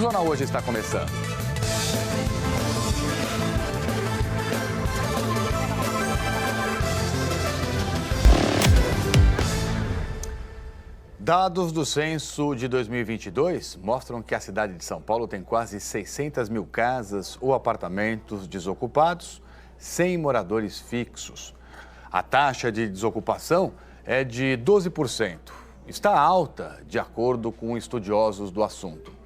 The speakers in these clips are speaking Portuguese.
O Jornal Hoje está começando. Dados do censo de 2022 mostram que a cidade de São Paulo tem quase 600 mil casas ou apartamentos desocupados, sem moradores fixos. A taxa de desocupação é de 12%. Está alta, de acordo com estudiosos do assunto.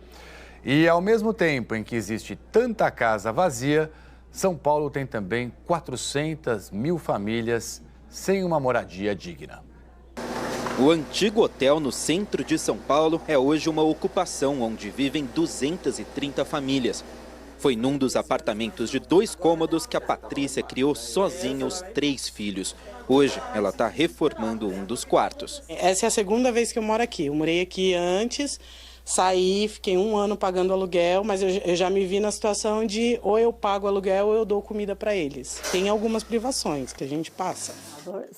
E ao mesmo tempo em que existe tanta casa vazia, São Paulo tem também 400 mil famílias sem uma moradia digna. O antigo hotel no centro de São Paulo é hoje uma ocupação onde vivem 230 famílias. Foi num dos apartamentos de 2 cômodos que a Patrícia criou sozinha os 3 filhos. Hoje, ela está reformando um dos quartos. Essa é a segunda vez que eu moro aqui. Eu morei aqui antes, saí, fiquei 1 ano pagando aluguel, mas eu já me vi na situação de ou eu pago aluguel ou eu dou comida para eles. Tem algumas privações que a gente passa.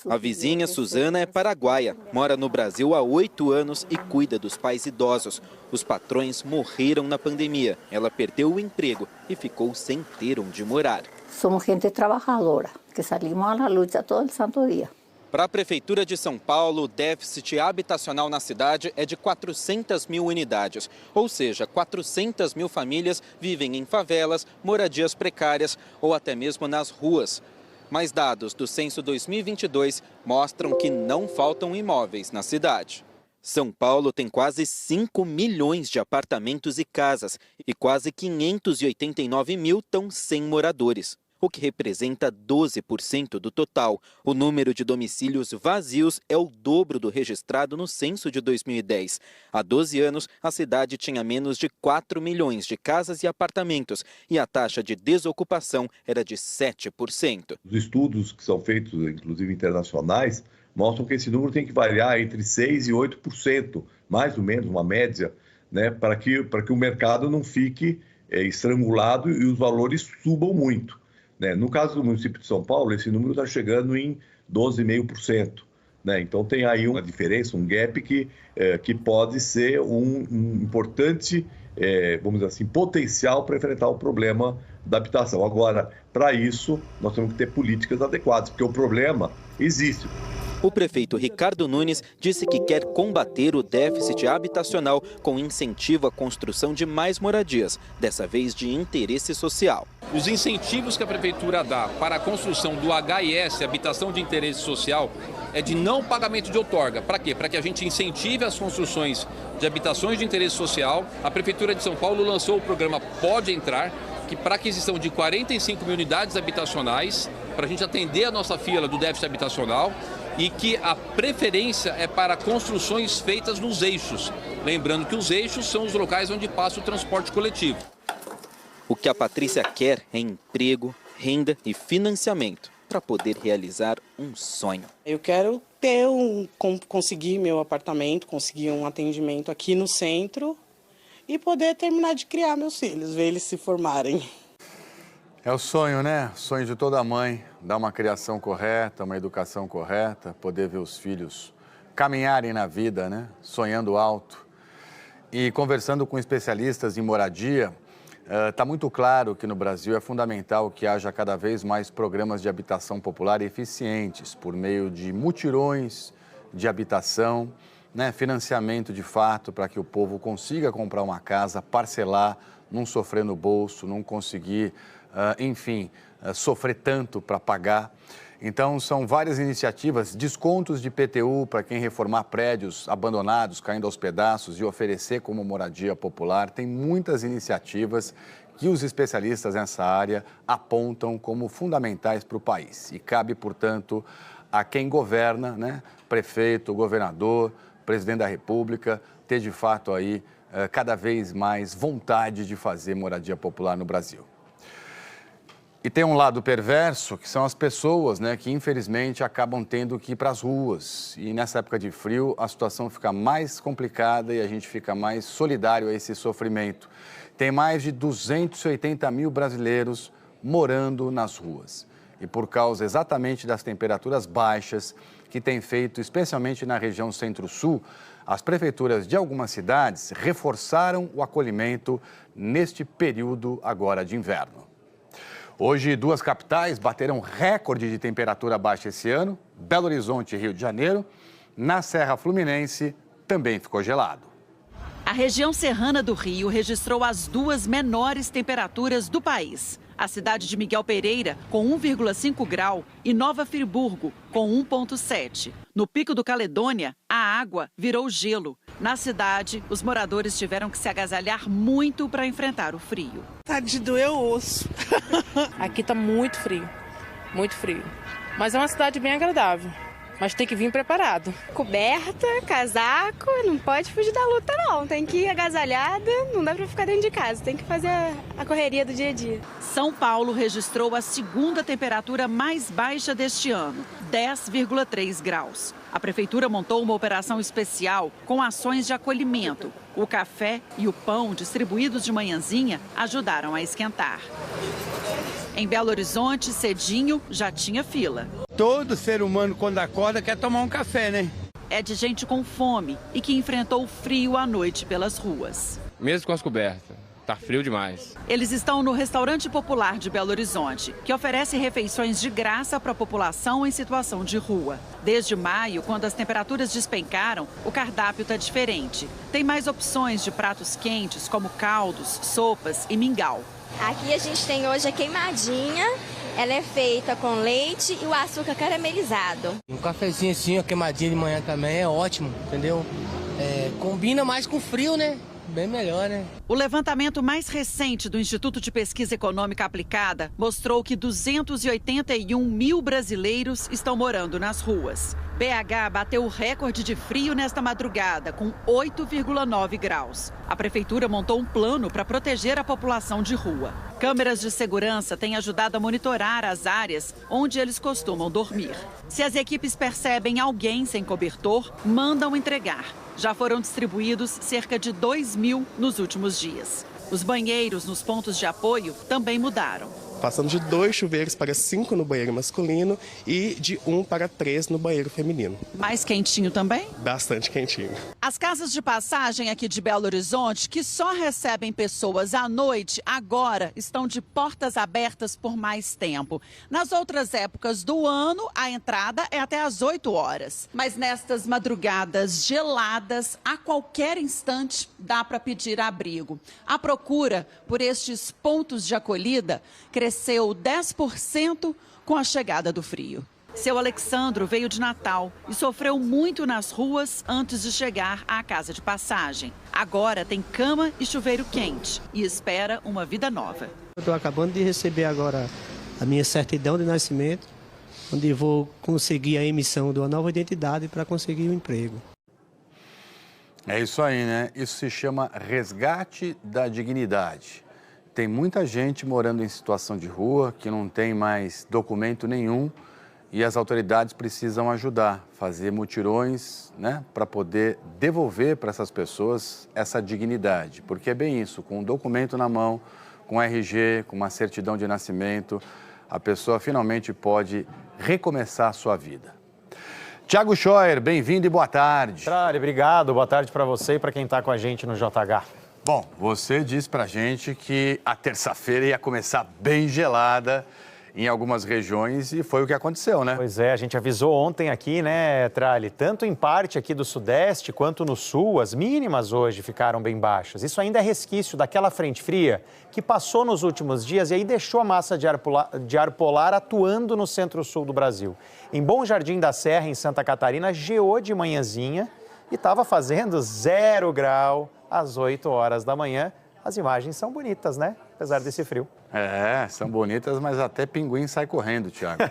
A vizinha Suzana é paraguaia, mora no Brasil há 8 anos e cuida dos pais idosos. Os patrões morreram na pandemia. Ela perdeu o emprego e ficou sem ter onde morar. Somos gente trabalhadora, que salimos à luta todo santo dia. Para a Prefeitura de São Paulo, o déficit habitacional na cidade é de 400 mil unidades. Ou seja, 400 mil famílias vivem em favelas, moradias precárias ou até mesmo nas ruas. Mas dados do Censo 2022 mostram que não faltam imóveis na cidade. São Paulo tem quase 5 milhões de apartamentos e casas e quase 589 mil estão sem moradores, o que representa 12% do total. O número de domicílios vazios é o dobro do registrado no censo de 2010. Há 12 anos, a cidade tinha menos de 4 milhões de casas e apartamentos e a taxa de desocupação era de 7%. Os estudos que são feitos, inclusive internacionais, mostram que esse número tem que variar entre 6% e 8%, mais ou menos uma média, né, para que o mercado não fique estrangulado e os valores subam muito. No caso do município de São Paulo, esse número está chegando em 12,5%. Então tem aí uma diferença, um gap que pode ser um importante, vamos dizer assim, potencial para enfrentar o problema da habitação. Agora, para isso, nós temos que ter políticas adequadas, porque o problema existe. O prefeito Ricardo Nunes disse que quer combater o déficit habitacional com incentivo à construção de mais moradias, dessa vez de interesse social. Os incentivos que a prefeitura dá para a construção do HIS, Habitação de Interesse Social, é de não pagamento de outorga. Para quê? Para que a gente incentive as construções de habitações de interesse social. A Prefeitura de São Paulo lançou o programa Pode Entrar, que para aquisição de 45 mil unidades habitacionais, para a gente atender a nossa fila do déficit habitacional, e que a preferência é para construções feitas nos eixos. Lembrando que os eixos são os locais onde passa o transporte coletivo. O que a Patrícia quer é emprego, renda e financiamento para poder realizar um sonho. Eu quero conseguir meu apartamento, conseguir um atendimento aqui no centro e poder terminar de criar meus filhos, ver eles se formarem. É o sonho, né? O sonho de toda mãe, dar uma criação correta, uma educação correta, poder ver os filhos caminharem na vida, né? Sonhando alto. E conversando com especialistas em moradia, está muito claro que no Brasil é fundamental que haja cada vez mais programas de habitação popular eficientes, por meio de mutirões de habitação, né? Financiamento de fato para que o povo consiga comprar uma casa, parcelar, não sofrer no bolso, não conseguir... sofrer tanto para pagar. Então, são várias iniciativas, descontos de IPTU para quem reformar prédios abandonados, caindo aos pedaços e oferecer como moradia popular. Tem muitas iniciativas que os especialistas nessa área apontam como fundamentais para o país. E cabe, portanto, a quem governa, né? Prefeito, governador, presidente da República, ter de fato aí cada vez mais vontade de fazer moradia popular no Brasil. E tem um lado perverso, que são as pessoas, né, que infelizmente acabam tendo que ir para as ruas. E nessa época de frio, a situação fica mais complicada e a gente fica mais solidário a esse sofrimento. Tem mais de 280 mil brasileiros morando nas ruas. E por causa exatamente das temperaturas baixas que tem feito, especialmente na região centro-sul, As prefeituras de algumas cidades reforçaram o acolhimento neste período agora de inverno. Hoje, 2 capitais bateram recorde de temperatura baixa esse ano, Belo Horizonte e Rio de Janeiro. Na Serra Fluminense, também ficou gelado. A região serrana do Rio registrou as 2 menores temperaturas do país. A cidade de Miguel Pereira, com 1,5 grau, e Nova Friburgo, com 1,7. No Pico do Caledônia, a água virou gelo. Na cidade, os moradores tiveram que se agasalhar muito para enfrentar o frio. Tá de doer o osso. Aqui tá muito frio, mas é uma cidade bem agradável. Mas tem que vir preparado. Coberta, casaco, não pode fugir da luta não. Tem que ir agasalhada, não dá pra ficar dentro de casa. Tem que fazer a correria do dia a dia. São Paulo registrou a 2ª temperatura mais baixa deste ano, 10,3 graus. A prefeitura montou uma operação especial com ações de acolhimento. O café e o pão distribuídos de manhãzinha ajudaram a esquentar. Em Belo Horizonte, cedinho, já tinha fila. Todo ser humano, quando acorda, quer tomar um café, né? É de gente com fome e que enfrentou o frio à noite pelas ruas. Mesmo com as cobertas, tá frio demais. Eles estão no Restaurante Popular de Belo Horizonte, que oferece refeições de graça para a população em situação de rua. Desde maio, quando as temperaturas despencaram, o cardápio está diferente. Tem mais opções de pratos quentes, como caldos, sopas e mingau. Aqui a gente tem hoje a queimadinha, ela é feita com leite e o açúcar caramelizado. Um cafezinho assim, a queimadinha de manhã também é ótimo, entendeu? Combina mais com frio, né? Bem melhor, né? O levantamento mais recente do Instituto de Pesquisa Econômica Aplicada mostrou que 281 mil brasileiros estão morando nas ruas. BH bateu o recorde de frio nesta madrugada, com 8,9 graus. A prefeitura montou um plano para proteger a população de rua. Câmeras de segurança têm ajudado a monitorar as áreas onde eles costumam dormir. Se as equipes percebem alguém sem cobertor, mandam entregar. Já foram distribuídos cerca de 2.000 nos últimos dias. Os banheiros nos pontos de apoio também mudaram. Passando de 2 chuveiros para 5 no banheiro masculino e de 1 para 3 no banheiro feminino. Mais quentinho também? Bastante quentinho. As casas de passagem aqui de Belo Horizonte, que só recebem pessoas à noite, agora estão de portas abertas por mais tempo. Nas outras épocas do ano, a entrada é até às 8 horas. Mas nestas madrugadas geladas, a qualquer instante dá para pedir abrigo. A procura por estes pontos de acolhida cresceu 10% com a chegada do frio. Seu Alexandro veio de Natal e sofreu muito nas ruas antes de chegar à casa de passagem. Agora tem cama e chuveiro quente e espera uma vida nova. Estou acabando de receber agora a minha certidão de nascimento, onde vou conseguir a emissão de uma nova identidade para conseguir um emprego. É isso aí, né? Isso se chama resgate da dignidade. Tem muita gente morando em situação de rua, que não tem mais documento nenhum e as autoridades precisam ajudar, fazer mutirões, né, para poder devolver para essas pessoas essa dignidade. Porque é bem isso, com um documento na mão, com RG, com uma certidão de nascimento, a pessoa finalmente pode recomeçar a sua vida. Tiago Scheuer, bem-vindo e boa tarde. Tralli, obrigado. Boa tarde para você e para quem está com a gente no JH. Bom, você disse pra gente que a terça-feira ia começar bem gelada em algumas regiões e foi o que aconteceu, né? Pois é, a gente avisou ontem aqui, né, Tralli? Tanto em parte aqui do Sudeste quanto no Sul, as mínimas hoje ficaram bem baixas. Isso ainda é resquício daquela frente fria que passou nos últimos dias e aí deixou a massa de ar polar atuando no centro-sul do Brasil. Em Bom Jardim da Serra, em Santa Catarina, geou de manhãzinha e estava fazendo 0 grau às 8 horas da manhã. As imagens são bonitas, né? Apesar desse frio. É, são bonitas, mas até pinguim sai correndo, Tiago.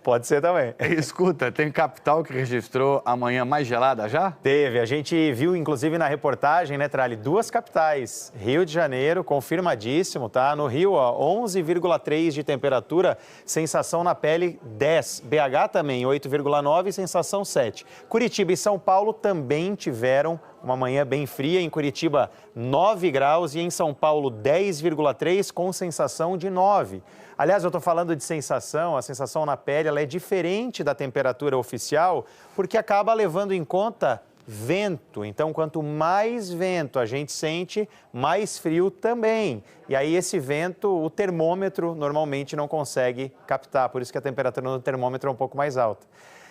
Pode ser também. Escuta, tem capital que registrou a manhã mais gelada já? Teve. A gente viu, inclusive, na reportagem, né, Tralli, 2 capitais. Rio de Janeiro, confirmadíssimo, tá? No Rio, ó, 11,3 de temperatura, sensação na pele 10. BH também, 8,9, sensação 7. Curitiba e São Paulo também tiveram uma manhã bem fria. Em Curitiba, 9 graus e em São Paulo, 10,3 com sensação de 9. Aliás, eu estou falando de sensação, a sensação na pele ela é diferente da temperatura oficial porque acaba levando em conta vento. Então, quanto mais vento a gente sente, mais frio também. E aí esse vento, o termômetro normalmente não consegue captar, por isso que a temperatura no termômetro é um pouco mais alta.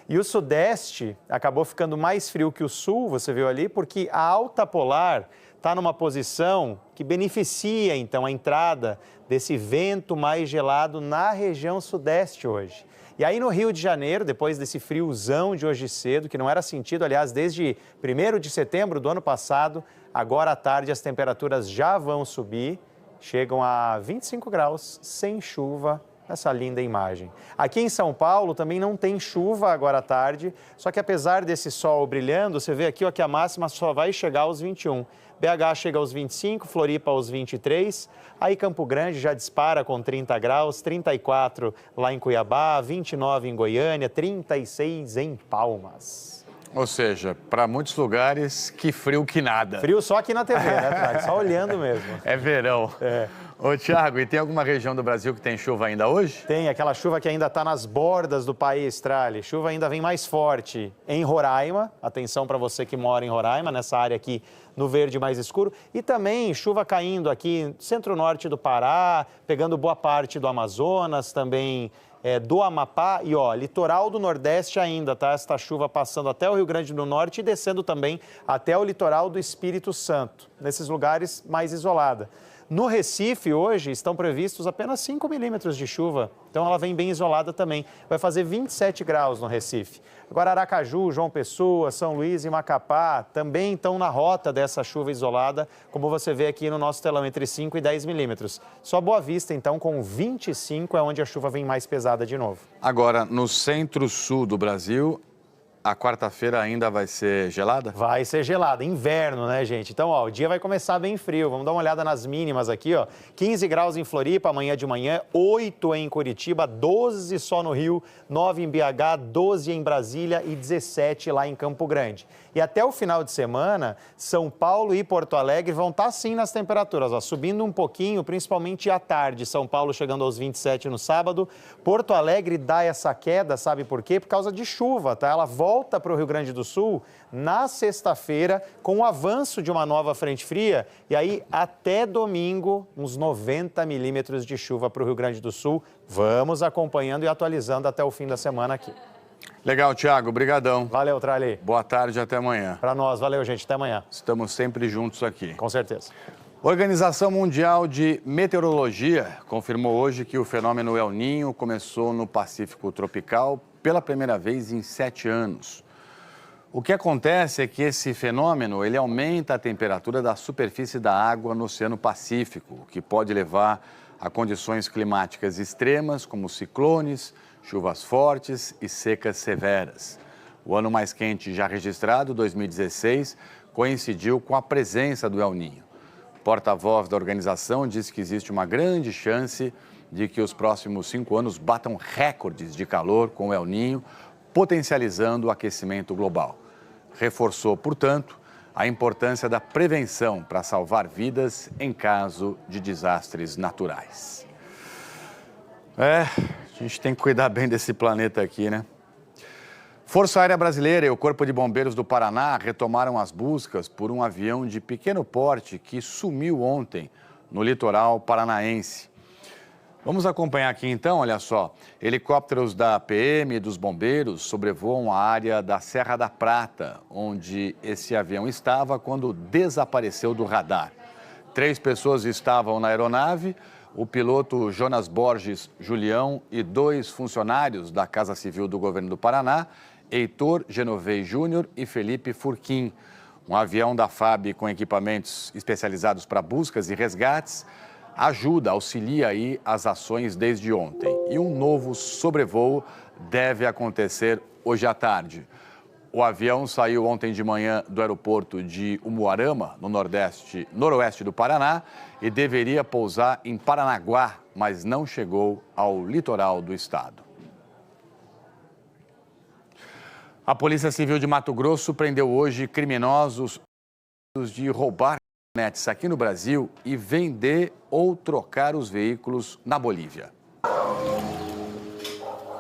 E o sudeste acabou ficando mais frio que o sul, você viu ali, porque a alta polar está numa posição que beneficia, então, a entrada desse vento mais gelado na região sudeste hoje. E aí no Rio de Janeiro, depois desse friozão de hoje cedo, que não era sentido, aliás, desde 1º de setembro do ano passado, agora à tarde as temperaturas já vão subir, chegam a 25 graus, sem chuva, essa linda imagem. Aqui em São Paulo também não tem chuva agora à tarde, só que apesar desse sol brilhando, você vê aqui ó, que a máxima só vai chegar aos 21. BH chega aos 25, Floripa aos 23, aí Campo Grande já dispara com 30 graus, 34 lá em Cuiabá, 29 em Goiânia, 36 em Palmas. Ou seja, para muitos lugares, que frio que nada. Frio só aqui na TV, né, Trag? Só olhando mesmo. É verão. É. Ô, Thiago, e tem alguma região do Brasil que tem chuva ainda hoje? Tem, aquela chuva que ainda está nas bordas do país, Trali. Chuva ainda vem mais forte em Roraima. Atenção para você que mora em Roraima, nessa área aqui no verde mais escuro. E também chuva caindo aqui no centro-norte do Pará, pegando boa parte do Amazonas, também do Amapá. E, ó, litoral do Nordeste ainda, tá? Esta chuva passando até o Rio Grande do Norte e descendo também até o litoral do Espírito Santo, nesses lugares mais isolados. No Recife, hoje, estão previstos apenas 5 milímetros de chuva, então ela vem bem isolada também. Vai fazer 27 graus no Recife. Agora, Aracaju, João Pessoa, São Luís e Macapá também estão na rota dessa chuva isolada, como você vê aqui no nosso telão, entre 5 e 10 milímetros. Só Boa Vista, então, com 25, é onde a chuva vem mais pesada de novo. Agora, no centro-sul do Brasil, a quarta-feira ainda vai ser gelada? Vai ser gelada, inverno, né, gente? Então, ó, o dia vai começar bem frio. Vamos dar uma olhada nas mínimas aqui, ó. 15 graus em Floripa, amanhã de manhã, 8 em Curitiba, 12 só no Rio, 9 em BH, 12 em Brasília e 17 lá em Campo Grande. E até o final de semana, São Paulo e Porto Alegre vão estar sim nas temperaturas, ó, subindo um pouquinho, principalmente à tarde. São Paulo chegando aos 27 no sábado. Porto Alegre dá essa queda, sabe por quê? Por causa de chuva, tá? Ela volta para o Rio Grande do Sul na sexta-feira com o avanço de uma nova frente fria e aí até domingo uns 90 milímetros de chuva para o Rio Grande do Sul. Vamos acompanhando e atualizando até o fim da semana aqui. Legal, Thiago. Obrigadão. Valeu, Trali. Boa tarde, até amanhã. Para nós, valeu, gente. Até amanhã. Estamos sempre juntos aqui. Com certeza. Organização Mundial de Meteorologia confirmou hoje que o fenômeno El Niño começou no Pacífico Tropical pela primeira vez em 7 anos. O que acontece é que esse fenômeno ele aumenta a temperatura da superfície da água no Oceano Pacífico, o que pode levar a condições climáticas extremas, como ciclones, chuvas fortes e secas severas. O ano mais quente já registrado, 2016, coincidiu com a presença do El Niño. O porta-voz da organização disse que existe uma grande chance de que os próximos 5 anos batam recordes de calor com o El Niño, potencializando o aquecimento global. Reforçou, portanto, a importância da prevenção para salvar vidas em caso de desastres naturais. A gente tem que cuidar bem desse planeta aqui, né? Força Aérea Brasileira e o Corpo de Bombeiros do Paraná retomaram as buscas por um avião de pequeno porte que sumiu ontem no litoral paranaense. Vamos acompanhar aqui então, olha só. Helicópteros da PM e dos bombeiros sobrevoam a área da Serra da Prata, onde esse avião estava quando desapareceu do radar. 3 pessoas estavam na aeronave, o piloto Jonas Borges Julião e 2 funcionários da Casa Civil do Governo do Paraná, Heitor Genovei Júnior e Felipe Furquim. Um avião da FAB com equipamentos especializados para buscas e resgates auxilia aí as ações desde ontem. E um novo sobrevoo deve acontecer hoje à tarde. O avião saiu ontem de manhã do aeroporto de Umuarama, no noroeste do Paraná, e deveria pousar em Paranaguá, mas não chegou ao litoral do estado. A Polícia Civil de Mato Grosso prendeu hoje criminosos de roubar caminhonetes aqui no Brasil e vender ou trocar os veículos na Bolívia.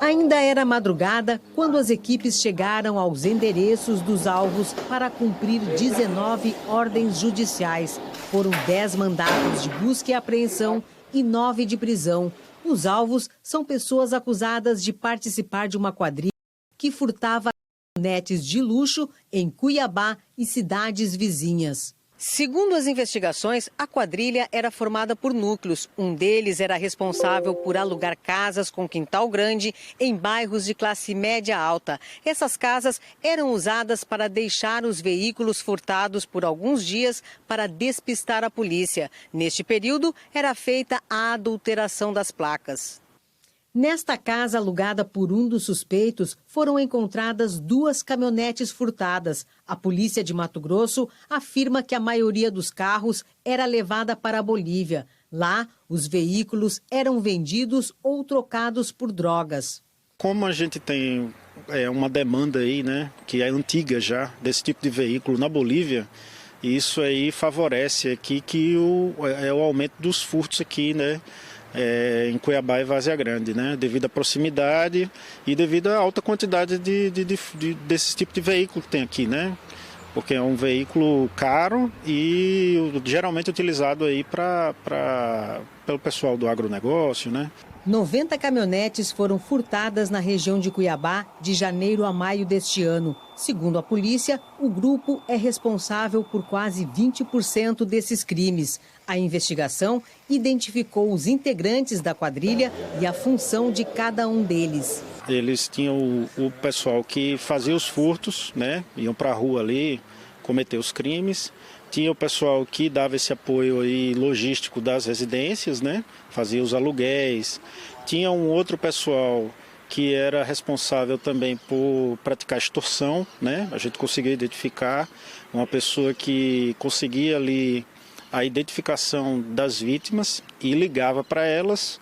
Ainda era madrugada quando as equipes chegaram aos endereços dos alvos para cumprir 19 ordens judiciais. Foram 10 mandados de busca e apreensão e 9 de prisão. Os alvos são pessoas acusadas de participar de uma quadrilha que furtava caminhonetes de luxo em Cuiabá e cidades vizinhas. Segundo as investigações, a quadrilha era formada por núcleos. Um deles era responsável por alugar casas com quintal grande em bairros de classe média alta. Essas casas eram usadas para deixar os veículos furtados por alguns dias para despistar a polícia. Neste período, era feita a adulteração das placas. Nesta casa alugada por um dos suspeitos, foram encontradas 2 caminhonetes furtadas. A polícia de Mato Grosso afirma que a maioria dos carros era levada para a Bolívia. Lá, os veículos eram vendidos ou trocados por drogas. Como a gente tem uma demanda aí, né, que é antiga já, desse tipo de veículo na Bolívia, isso aí favorece aqui que o aumento dos furtos aqui, né? Em Cuiabá e Várzea Grande, né? Devido à proximidade e devido à alta quantidade desse tipo de veículo que tem aqui, né? Porque é um veículo caro e geralmente utilizado aí pelo pessoal do agronegócio, né? 90 caminhonetes foram furtadas na região de Cuiabá de janeiro a maio deste ano. Segundo a polícia, o grupo é responsável por quase 20% desses crimes. A investigação identificou os integrantes da quadrilha e a função de cada um deles. Eles tinham o pessoal que fazia os furtos, né? Iam para a rua ali cometer os crimes. Tinha o pessoal que dava esse apoio aí logístico das residências, né? Fazia os aluguéis. Tinha um outro pessoal que era responsável também por praticar extorsão, né? A gente conseguiu identificar uma pessoa que conseguia ali a identificação das vítimas e ligava para elas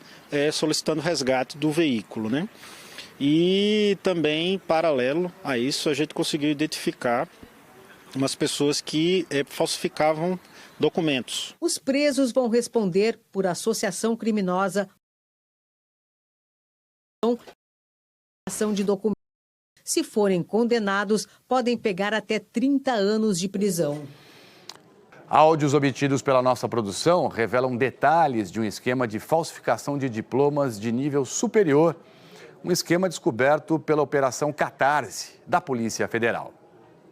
solicitando resgate do veículo, né? E também, paralelo a isso, a gente conseguiu identificar umas pessoas que falsificavam documentos. Os presos vão responder por associação criminosa, de documentos. Se forem condenados, podem pegar até 30 anos de prisão. Áudios obtidos pela nossa produção revelam detalhes de um esquema de falsificação de diplomas de nível superior. Um esquema descoberto pela Operação Catarse, da Polícia Federal.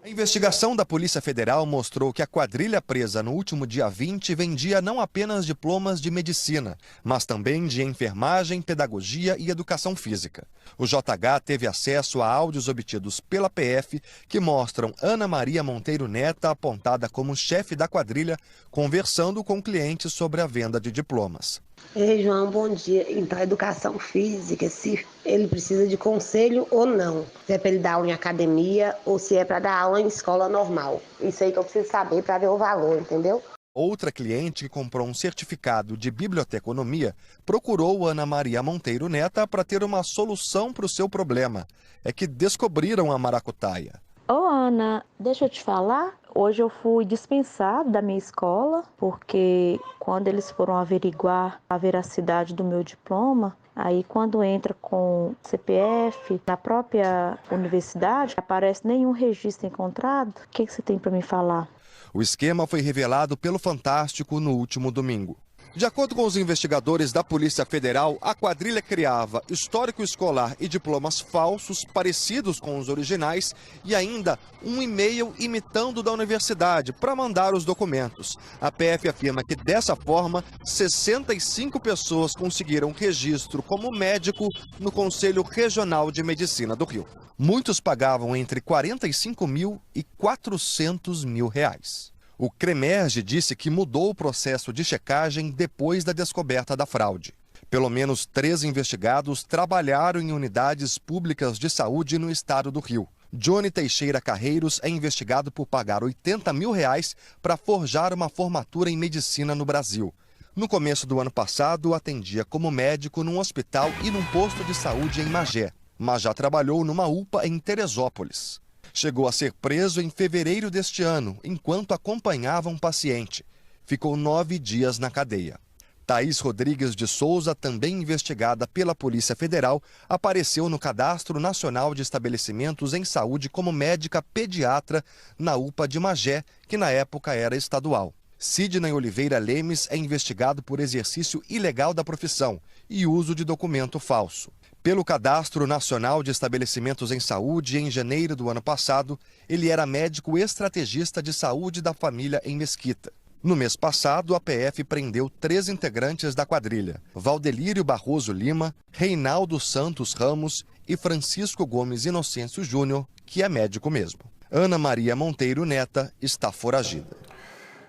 A investigação da Polícia Federal mostrou que a quadrilha presa no último dia 20 vendia não apenas diplomas de medicina, mas também de enfermagem, pedagogia e educação física. O JH teve acesso a áudios obtidos pela PF que mostram Ana Maria Monteiro Neta, apontada como chefe da quadrilha, conversando com clientes sobre a venda de diplomas. Ei, João, bom dia. Então, educação física, se ele precisa de conselho ou não. Se é para ele dar aula em academia ou se é para dar aula em escola normal. Isso aí que eu preciso saber para ver o valor, entendeu? Outra cliente que comprou um certificado de biblioteconomia procurou Ana Maria Monteiro Neta para ter uma solução para o seu problema. É que descobriram a maracutaia. Ô Ana, deixa eu te falar, hoje eu fui dispensada da minha escola, porque quando eles foram averiguar a veracidade do meu diploma, aí quando entra com CPF, na própria universidade, aparece nenhum registro encontrado. O que você tem para me falar? O esquema foi revelado pelo Fantástico no último domingo. De acordo com os investigadores da Polícia Federal, a quadrilha criava histórico escolar e diplomas falsos parecidos com os originais e ainda um e-mail imitando da universidade para mandar os documentos. A PF afirma que dessa forma, 65 pessoas conseguiram registro como médico no Conselho Regional de Medicina do Rio. Muitos pagavam entre 45 mil e 400 mil reais. O CREMERGE disse que mudou o processo de checagem depois da descoberta da fraude. Pelo menos 3 investigados trabalharam em unidades públicas de saúde no estado do Rio. Johnny Teixeira Carreiros é investigado por pagar 80 mil reais para forjar uma formatura em medicina no Brasil. No começo do ano passado, atendia como médico num hospital e num posto de saúde em Magé, mas já trabalhou numa UPA em Teresópolis. Chegou a ser preso em fevereiro deste ano, enquanto acompanhava um paciente. Ficou 9 dias na cadeia. Thaís Rodrigues de Souza, também investigada pela Polícia Federal, apareceu no Cadastro Nacional de Estabelecimentos em Saúde como médica pediatra na UPA de Magé, que na época era estadual. Sidney Oliveira Lemes é investigado por exercício ilegal da profissão e uso de documento falso. Pelo Cadastro Nacional de Estabelecimentos em Saúde, em janeiro do ano passado, ele era médico estrategista de saúde da família em Mesquita. No mês passado, a PF prendeu 3 integrantes da quadrilha: Valdelírio Barroso Lima, Reinaldo Santos Ramos e Francisco Gomes Inocêncio Júnior, que é médico mesmo. Ana Maria Monteiro Neta está foragida.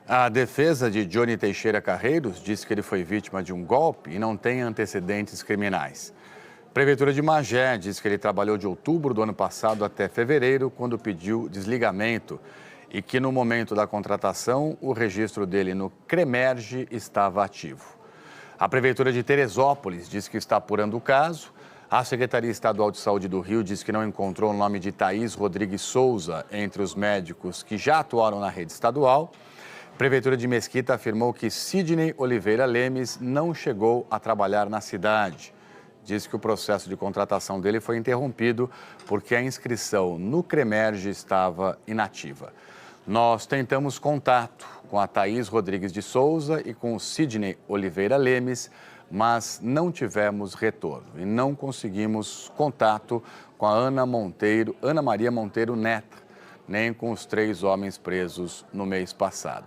A defesa de Johnny Teixeira Carreiros diz que ele foi vítima de um golpe e não tem antecedentes criminais. A Prefeitura de Magé diz que ele trabalhou de outubro do ano passado até fevereiro, quando pediu desligamento, e que no momento da contratação o registro dele no CREMERGE estava ativo. A Prefeitura de Teresópolis diz que está apurando o caso. A Secretaria Estadual de Saúde do Rio diz que não encontrou o nome de Thaís Rodrigues Souza entre os médicos que já atuaram na rede estadual. A Prefeitura de Mesquita afirmou que Sidney Oliveira Lemes não chegou a trabalhar na cidade. Diz que o processo de contratação dele foi interrompido porque a inscrição no CREMERGE estava inativa. Nós tentamos contato com a Thaís Rodrigues de Souza e com o Sidney Oliveira Lemes, mas não tivemos retorno e não conseguimos contato com a Ana Maria Monteiro Neta, nem com os 3 homens presos no mês passado.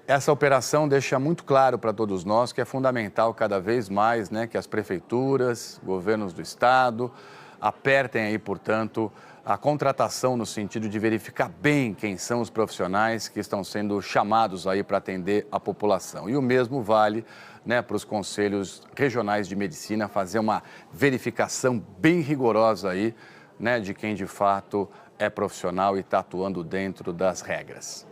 Essa operação deixa muito claro para todos nós que é fundamental cada vez mais, que as prefeituras, governos do estado, apertem aí, portanto, a contratação no sentido de verificar bem quem são os profissionais que estão sendo chamados aí para atender a população. E o mesmo vale, para os conselhos regionais de medicina fazer uma verificação bem rigorosa aí, de quem de fato é profissional e está atuando dentro das regras.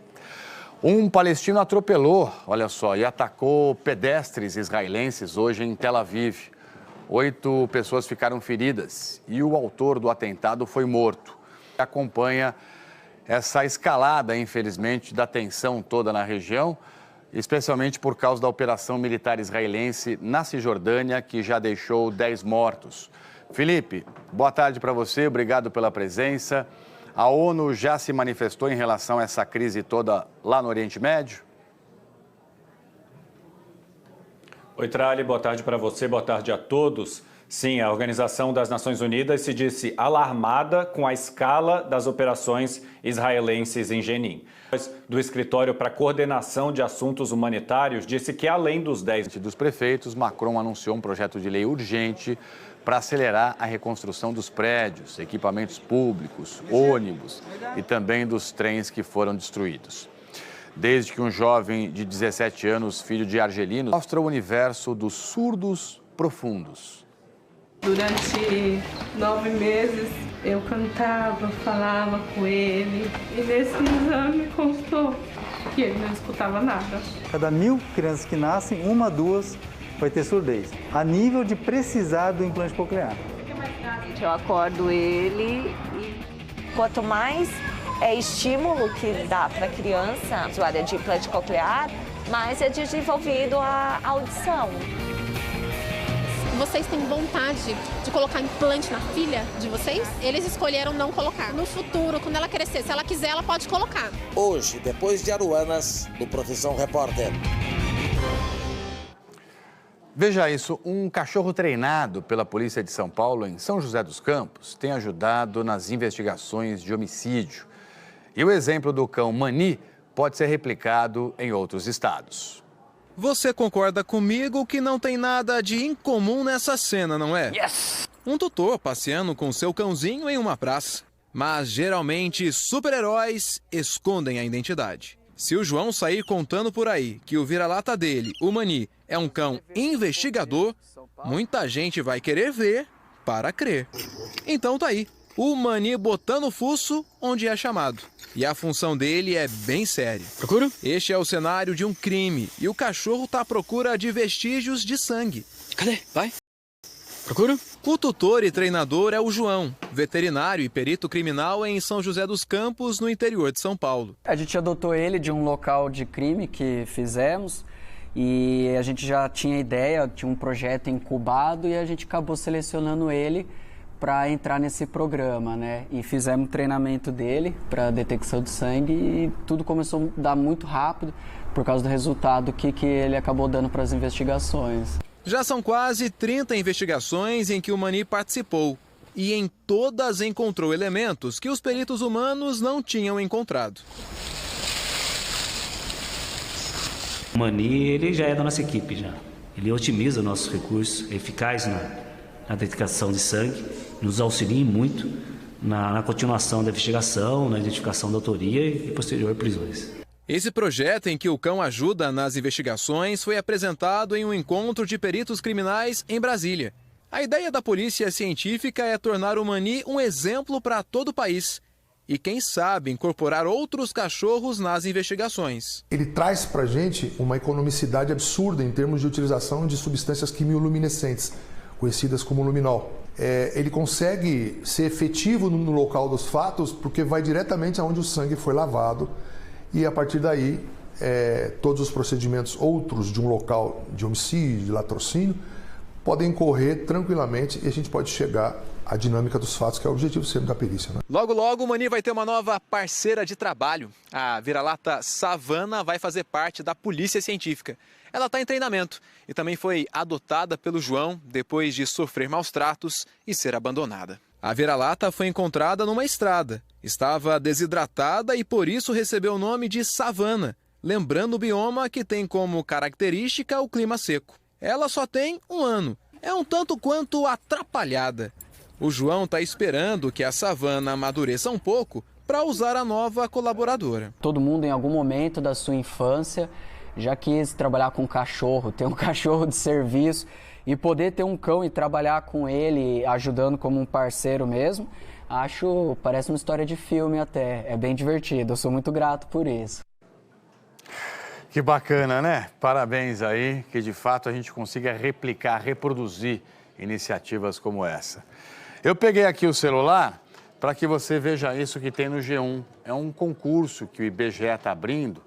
Um palestino atropelou, olha só, e atacou pedestres israelenses hoje em Tel Aviv. 8 pessoas ficaram feridas e o autor do atentado foi morto. Acompanha essa escalada, infelizmente, da tensão toda na região, especialmente por causa da operação militar israelense na Cisjordânia, que já deixou 10 mortos. Felipe, boa tarde para você, obrigado pela presença. A ONU já se manifestou em relação a essa crise toda lá no Oriente Médio? Oi, Trali, boa tarde para você, boa tarde a todos. Sim, a Organização das Nações Unidas se disse alarmada com a escala das operações israelenses em Jenin. Do Escritório para Coordenação de Assuntos Humanitários disse que além dos 10 dos prefeitos, Macron anunciou um projeto de lei urgente para acelerar a reconstrução dos prédios, equipamentos públicos, ônibus e também dos trens que foram destruídos. Desde que um jovem de 17 anos, filho de argelinos, mostra o universo dos surdos profundos. Durante 9 meses eu cantava, falava com ele e nesse exame constou que ele não escutava nada. Cada 1000 crianças que nascem, 1, 2 vai ter surdez, a nível de precisar do implante coclear. Eu acordo ele e quanto mais estímulo que dá para a criança usuária de implante coclear, mais é desenvolvido a audição. Vocês têm vontade de colocar implante na filha de vocês? Eles escolheram não colocar. No futuro, quando ela crescer, se ela quiser, ela pode colocar. Hoje, depois de Aruanas, do Profissão Repórter. Veja isso, um cachorro treinado pela Polícia de São Paulo, em São José dos Campos, tem ajudado nas investigações de homicídio. E o exemplo do cão Mani pode ser replicado em outros estados. Você concorda comigo que não tem nada de incomum nessa cena, não é? Yes! Um tutor passeando com seu cãozinho em uma praça. Mas, geralmente, super-heróis escondem a identidade. Se o João sair contando por aí que o vira-lata dele, o Mani, é um cão investigador, muita gente vai querer ver para crer. Então tá aí, o Mani botando fuço onde é chamado. E a função dele é bem séria. Procura? Este é o cenário de um crime e o cachorro tá à procura de vestígios de sangue. Cadê? Vai. Procura? O tutor e treinador é o João, veterinário e perito criminal em São José dos Campos, no interior de São Paulo. A gente adotou ele de um local de crime que fizemos E a gente já tinha ideia, tinha um projeto incubado e a gente acabou selecionando ele para entrar nesse programa, né? E fizemos o treinamento dele para detecção de sangue e tudo começou a dar muito rápido por causa do resultado que ele acabou dando para as investigações. Já são quase 30 investigações em que o Mani participou e em todas encontrou elementos que os peritos humanos não tinham encontrado. O Mani, ele já é da nossa equipe já. Ele otimiza nossos recursos, é eficaz na detecção de sangue, nos auxilia muito na continuação da investigação, na identificação da autoria e posterior prisões. Esse projeto em que o cão ajuda nas investigações foi apresentado em um encontro de peritos criminais em Brasília. A ideia da polícia científica é tornar o Mani um exemplo para todo o país. E quem sabe incorporar outros cachorros nas investigações. Ele traz para a gente uma economicidade absurda em termos de utilização de substâncias quimioluminescentes, conhecidas como luminol. Ele consegue ser efetivo no local dos fatos porque vai diretamente aonde o sangue foi lavado e a partir daí todos os procedimentos outros de um local de homicídio, de latrocínio, podem correr tranquilamente e a gente pode chegar à dinâmica dos fatos, que é o objetivo sempre da perícia. Né? Logo, logo, o Mani vai ter uma nova parceira de trabalho. A vira-lata Savana vai fazer parte da polícia científica. Ela está em treinamento e também foi adotada pelo João depois de sofrer maus tratos e ser abandonada. A vira-lata foi encontrada numa estrada. Estava desidratada e por isso recebeu o nome de Savana, lembrando o bioma que tem como característica o clima seco. Ela só tem 1 ano. É um tanto quanto atrapalhada. O João está esperando que a Savana amadureça um pouco para usar a nova colaboradora. Todo mundo, em algum momento da sua infância, já quis trabalhar com cachorro, ter um cachorro de serviço e poder ter um cão e trabalhar com ele, ajudando como um parceiro mesmo. Parece uma história de filme até. É bem divertido. Eu sou muito grato por isso. Que bacana, né? Parabéns aí, que de fato a gente consiga replicar, reproduzir iniciativas como essa. Eu peguei aqui o celular para que você veja isso que tem no G1. É um concurso que o IBGE está abrindo,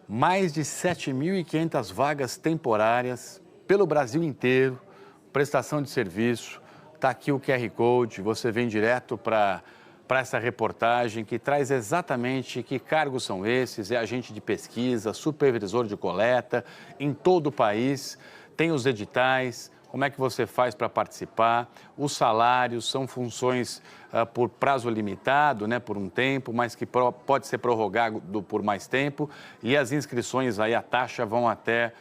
mais de 7.500 vagas temporárias pelo Brasil inteiro, prestação de serviço. Está aqui o QR Code, você vem direto para essa reportagem que traz exatamente que cargos são esses, é agente de pesquisa, supervisor de coleta, em todo o país, tem os editais, como é que você faz para participar, os salários, são funções por prazo limitado, né, por um tempo, mas que pode ser prorrogado por mais tempo, e as inscrições aí, a taxa vão até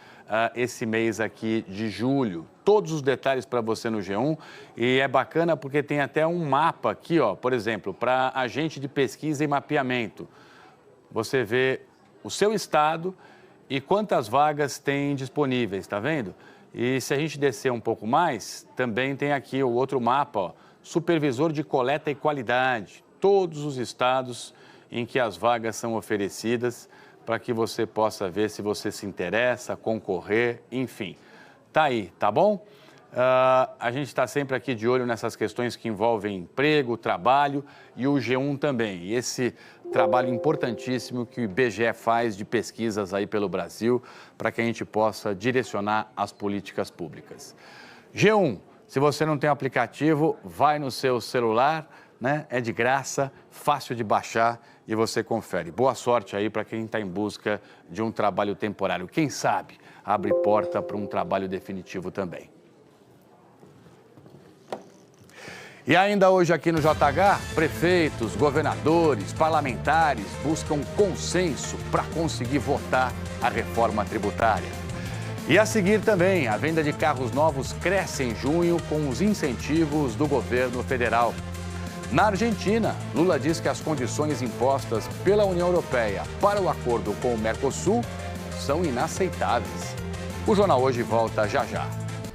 esse mês aqui de julho. Todos os detalhes para você no G1 e é bacana porque tem até um mapa aqui, ó, por exemplo, para agente de pesquisa e mapeamento. Você vê o seu estado e quantas vagas tem disponíveis, tá vendo? E se a gente descer um pouco mais, também tem aqui o outro mapa, ó, supervisor de coleta e qualidade. Todos os estados em que as vagas são oferecidas para que você possa ver se você se interessa, concorrer, enfim. Tá aí, tá bom? A gente está sempre aqui de olho nessas questões que envolvem emprego, trabalho e o G1 também. E esse trabalho importantíssimo que o IBGE faz de pesquisas aí pelo Brasil para que a gente possa direcionar as políticas públicas. G1, se você não tem aplicativo, vai no seu celular, né? É de graça, fácil de baixar e você confere. Boa sorte aí para quem está em busca de um trabalho temporário. Quem sabe abre porta para um trabalho definitivo também. E ainda hoje aqui no JH, prefeitos, governadores, parlamentares buscam consenso para conseguir votar a reforma tributária. E a seguir também, a venda de carros novos cresce em junho com os incentivos do governo federal. Na Argentina, Lula diz que as condições impostas pela União Europeia para o acordo com o Mercosul são inaceitáveis. O Jornal Hoje volta já já.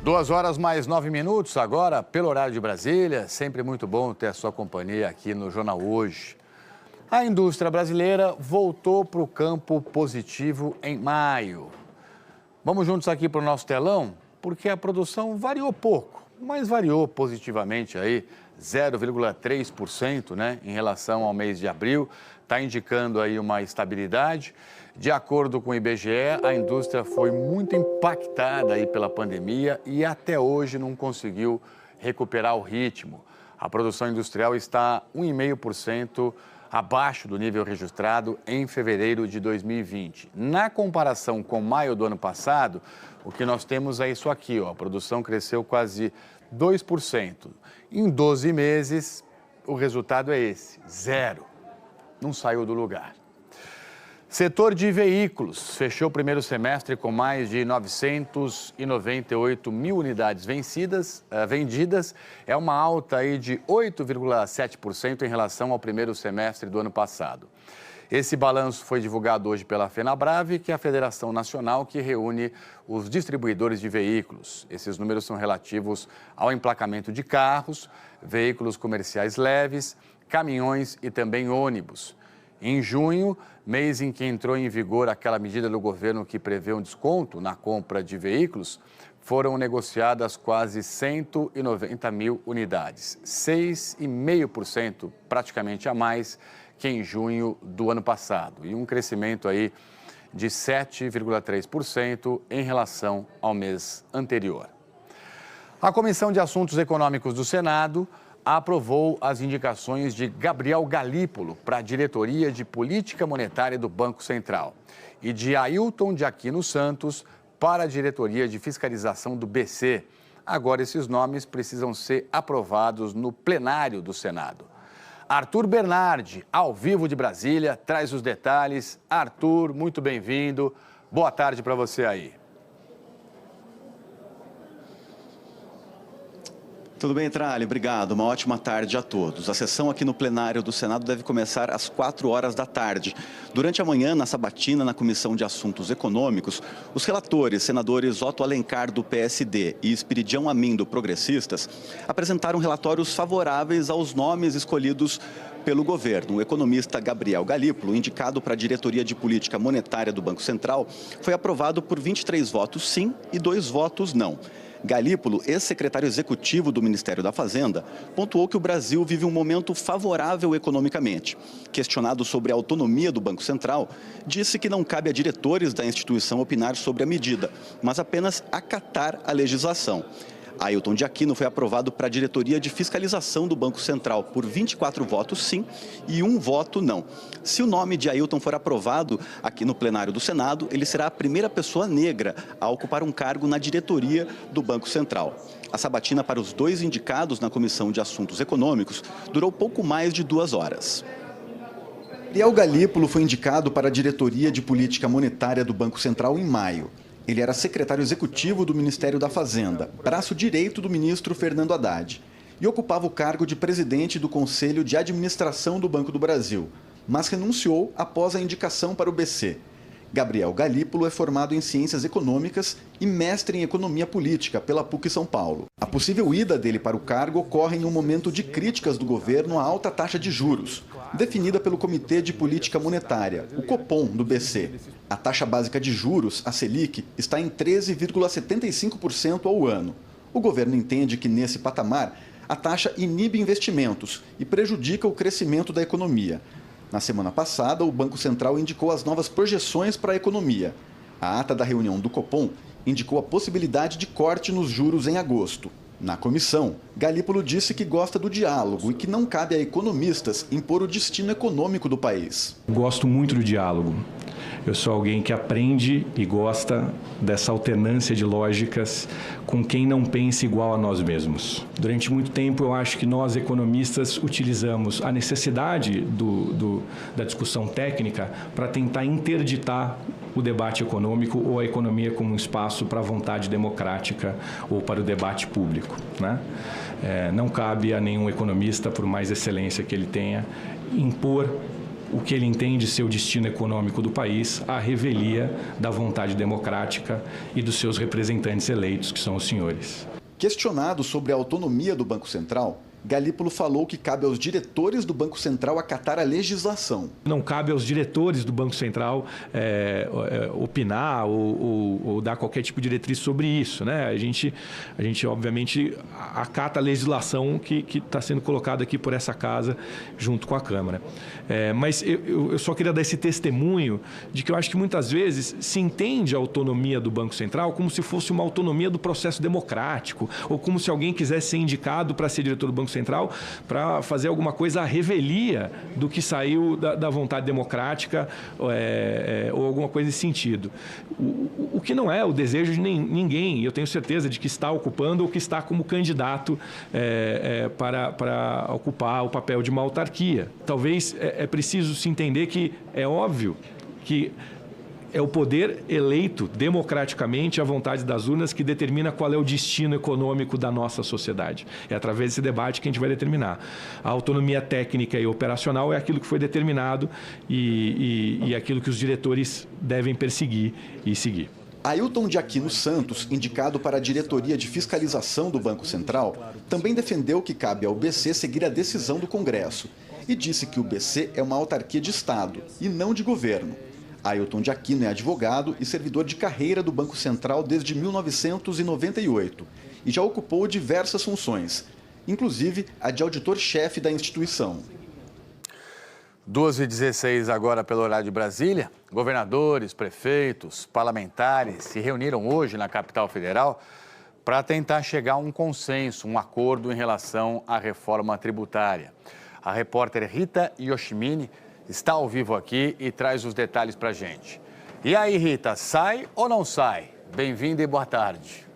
2h mais 9 agora, pelo horário de Brasília. Sempre muito bom ter a sua companhia aqui no Jornal Hoje. A indústria brasileira voltou para o campo positivo em maio. Vamos juntos aqui para o nosso telão, porque a produção variou pouco, mas variou positivamente aí, 0,3%, né, em relação ao mês de abril. Está indicando aí uma estabilidade. De acordo com o IBGE, a indústria foi muito impactada aí pela pandemia e até hoje não conseguiu recuperar o ritmo. A produção industrial está 1,5% abaixo do nível registrado em fevereiro de 2020. Na comparação com maio do ano passado, o que nós temos é isso aqui, ó, a produção cresceu quase 2%. Em 12 meses, o resultado é esse, 0. Não saiu do lugar. Setor de veículos fechou o primeiro semestre com mais de 998 mil unidades vendidas. É uma alta aí de 8,7% em relação ao primeiro semestre do ano passado. Esse balanço foi divulgado hoje pela FenaBrave, que é a Federação Nacional que reúne os distribuidores de veículos. Esses números são relativos ao emplacamento de carros, veículos comerciais leves, caminhões e também ônibus. Em junho, mês em que entrou em vigor aquela medida do governo que prevê um desconto na compra de veículos, foram negociadas quase 190 mil unidades, 6,5% praticamente a mais que em junho do ano passado, e um crescimento aí de 7,3% em relação ao mês anterior. A Comissão de Assuntos Econômicos do Senado aprovou as indicações de Gabriel Galípolo para a diretoria de política monetária do Banco Central e de Ailton de Aquino Santos para a diretoria de fiscalização do BC. Agora, esses nomes precisam ser aprovados no plenário do Senado. Arthur Bernardi, ao vivo de Brasília, traz os detalhes. Arthur, muito bem-vindo. Boa tarde para você aí. Tudo bem, Tralli? Obrigado. Uma ótima tarde a todos. A sessão aqui no plenário do Senado deve começar às 4 horas da tarde. Durante a manhã, na sabatina, na Comissão de Assuntos Econômicos, os relatores, senadores Otto Alencar, do PSD, e Espiridião Amin, do Progressistas, apresentaram relatórios favoráveis aos nomes escolhidos pelo governo. O economista Gabriel Galípolo, indicado para a diretoria de política monetária do Banco Central, foi aprovado por 23 votos sim e 2 votos não. Galípolo, ex-secretário executivo do Ministério da Fazenda, pontuou que o Brasil vive um momento favorável economicamente. Questionado sobre a autonomia do Banco Central, disse que não cabe a diretores da instituição opinar sobre a medida, mas apenas acatar a legislação. Ailton de Aquino foi aprovado para a diretoria de fiscalização do Banco Central por 24 votos sim e 1 voto não. Se o nome de Ailton for aprovado aqui no plenário do Senado, ele será a primeira pessoa negra a ocupar um cargo na diretoria do Banco Central. A sabatina para os 2 indicados na Comissão de Assuntos Econômicos durou pouco mais de 2 horas. Gabriel Galípolo foi indicado para a diretoria de política monetária do Banco Central em maio. Ele era secretário executivo do Ministério da Fazenda, braço direito do ministro Fernando Haddad, e ocupava o cargo de presidente do Conselho de Administração do Banco do Brasil, mas renunciou após a indicação para o BC. Gabriel Galípolo é formado em Ciências Econômicas e mestre em Economia Política pela PUC São Paulo. A possível ida dele para o cargo ocorre em um momento de críticas do governo à alta taxa de juros, definida pelo Comitê de Política Monetária, o Copom, do BC. A taxa básica de juros, a Selic, está em 13,75% ao ano. O governo entende que, nesse patamar, a taxa inibe investimentos e prejudica o crescimento da economia. Na semana passada, o Banco Central indicou as novas projeções para a economia. A ata da reunião do Copom indicou a possibilidade de corte nos juros em agosto. Na comissão, Galípolo disse que gosta do diálogo e que não cabe a economistas impor o destino econômico do país. Gosto muito do diálogo. Eu sou alguém que aprende e gosta dessa alternância de lógicas com quem não pensa igual a nós mesmos. Durante muito tempo, eu acho que nós, economistas, utilizamos a necessidade da discussão técnica para tentar interditar o debate econômico ou a economia como um espaço para a vontade democrática ou para o debate público, né? Não cabe a nenhum economista, por mais excelência que ele tenha, impor o que ele entende ser o destino econômico do país à revelia da vontade democrática e dos seus representantes eleitos, que são os senhores. Questionado sobre a autonomia do Banco Central, Galípolo falou que cabe aos diretores do Banco Central acatar a legislação. Não cabe aos diretores do Banco Central opinar ou dar qualquer tipo de diretriz sobre isso, né? A gente obviamente acata a legislação que está sendo colocada aqui por essa casa junto com a Câmara. Mas eu só queria dar esse testemunho de que eu acho que muitas vezes se entende a autonomia do Banco Central como se fosse uma autonomia do processo democrático, ou como se alguém quisesse ser indicado para ser diretor do Banco Central para fazer alguma coisa à revelia do que saiu da vontade democrática ou alguma coisa nesse sentido. O que não é o desejo de ninguém, eu tenho certeza de que está ocupando ou que está como candidato para ocupar o papel de uma autarquia. Talvez é preciso se entender que é óbvio que é o poder eleito democraticamente à vontade das urnas que determina qual é o destino econômico da nossa sociedade. É através desse debate que a gente vai determinar. A autonomia técnica e operacional é aquilo que foi determinado e aquilo que os diretores devem perseguir e seguir. Ailton de Aquino Santos, indicado para a diretoria de fiscalização do Banco Central, também defendeu que cabe ao BC seguir a decisão do Congresso e disse que o BC é uma autarquia de Estado e não de governo. Ailton de Aquino é advogado e servidor de carreira do Banco Central desde 1998 e já ocupou diversas funções, inclusive a de auditor-chefe da instituição. 2h16 agora pelo horário de Brasília. Governadores, prefeitos, parlamentares se reuniram hoje na capital federal para tentar chegar a um consenso, um acordo em relação à reforma tributária. A repórter Rita Yoshimine está ao vivo aqui e traz os detalhes para a gente. E aí, Rita, sai ou não sai? Bem-vinda e boa tarde.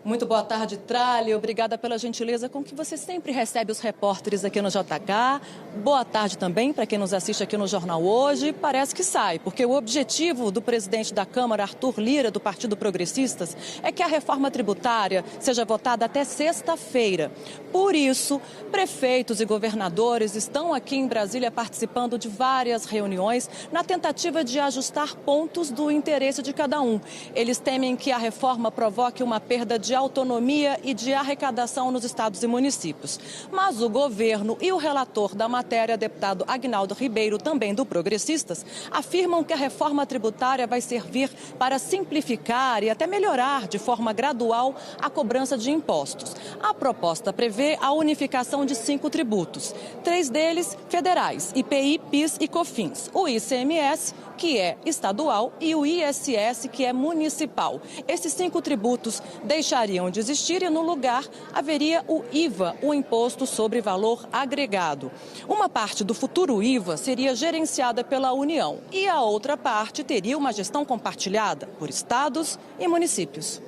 Muito boa tarde, Tralha. Obrigada pela gentileza com que você sempre recebe os repórteres aqui no JK. Boa tarde também para quem nos assiste aqui no Jornal Hoje. Parece que sai, porque o objetivo do presidente da Câmara, Arthur Lira, do Partido Progressistas, é que a reforma tributária seja votada até sexta-feira. Por isso, prefeitos e governadores estão aqui em Brasília participando de várias reuniões na tentativa de ajustar pontos do interesse de cada um. Eles temem que a reforma provoque uma perda de autonomia e de arrecadação nos estados e municípios. Mas o governo e o relator da matéria, deputado Aguinaldo Ribeiro, também do Progressistas, afirmam que a reforma tributária vai servir para simplificar e até melhorar de forma gradual a cobrança de impostos. A proposta prevê a unificação de 5 tributos, 3 deles federais, IPI, PIS e COFINS, o ICMS, que é estadual, e o ISS, que é municipal. Esses 5 tributos deixariam de existir e, no lugar, haveria o IVA, o Imposto sobre Valor Agregado. Uma parte do futuro IVA seria gerenciada pela União e a outra parte teria uma gestão compartilhada por estados e municípios.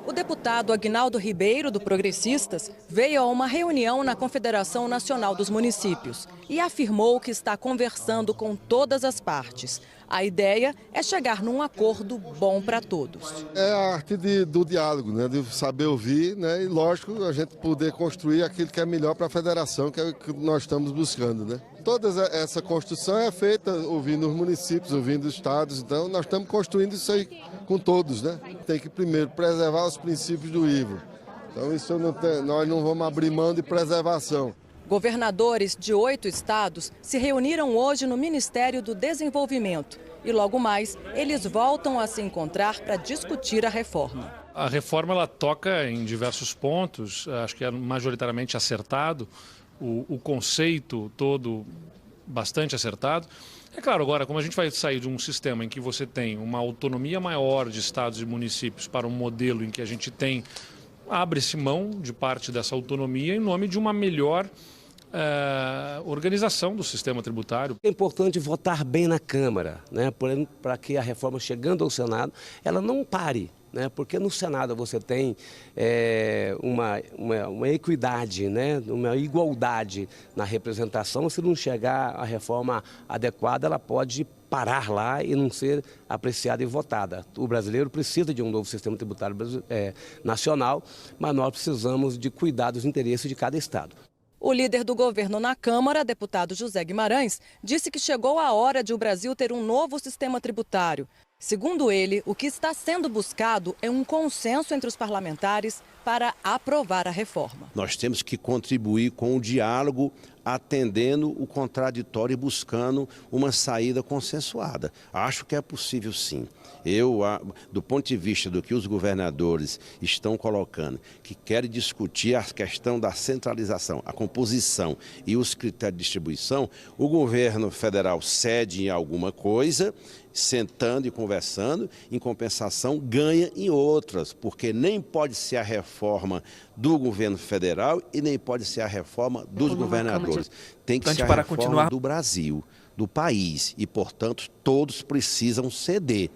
O deputado Aguinaldo Ribeiro, do Progressistas, veio a uma reunião na Confederação Nacional dos Municípios e afirmou que está conversando com todas as partes. A ideia é chegar num acordo bom para todos. É a arte do diálogo, né? De saber ouvir, né? E, lógico, a gente poder construir aquilo que é melhor para a federação, que é o que nós estamos buscando, né? Toda essa construção é feita ouvindo os municípios, ouvindo os estados, então nós estamos construindo isso aí com todos, né? Tem que primeiro preservar os princípios do IVA. Então isso nós não vamos abrir mão de preservação. Governadores de 8 estados se reuniram hoje no Ministério do Desenvolvimento e logo mais eles voltam a se encontrar para discutir a reforma. A reforma ela toca em diversos pontos, acho que é majoritariamente acertado, o conceito todo bastante acertado. É claro, agora, como a gente vai sair de um sistema em que você tem uma autonomia maior de estados e municípios para um modelo em que a gente tem, abre-se mão de parte dessa autonomia em nome de uma melhor organização do sistema tributário. É importante votar bem na Câmara, né, para que a reforma chegando ao Senado, ela não pare. Porque no Senado você tem uma equidade, né? Uma igualdade na representação. Se não chegar a reforma adequada, ela pode parar lá e não ser apreciada e votada. O brasileiro precisa de um novo sistema tributário nacional, mas nós precisamos de cuidar dos interesses de cada estado. O líder do governo na Câmara, deputado José Guimarães, disse que chegou a hora de o Brasil ter um novo sistema tributário. Segundo ele, o que está sendo buscado é um consenso entre os parlamentares para aprovar a reforma. Nós temos que contribuir com o diálogo, atendendo o contraditório e buscando uma saída consensuada. Acho que é possível, sim. Eu, do ponto de vista do que os governadores estão colocando, que querem discutir a questão da centralização, a composição e os critérios de distribuição, o governo federal cede em alguma coisa, sentando e conversando, em compensação ganha em outras, porque nem pode ser a reforma do governo federal e nem pode ser a reforma dos governadores. Tem que ser a reforma do Brasil, do país, e, portanto, todos precisam ceder.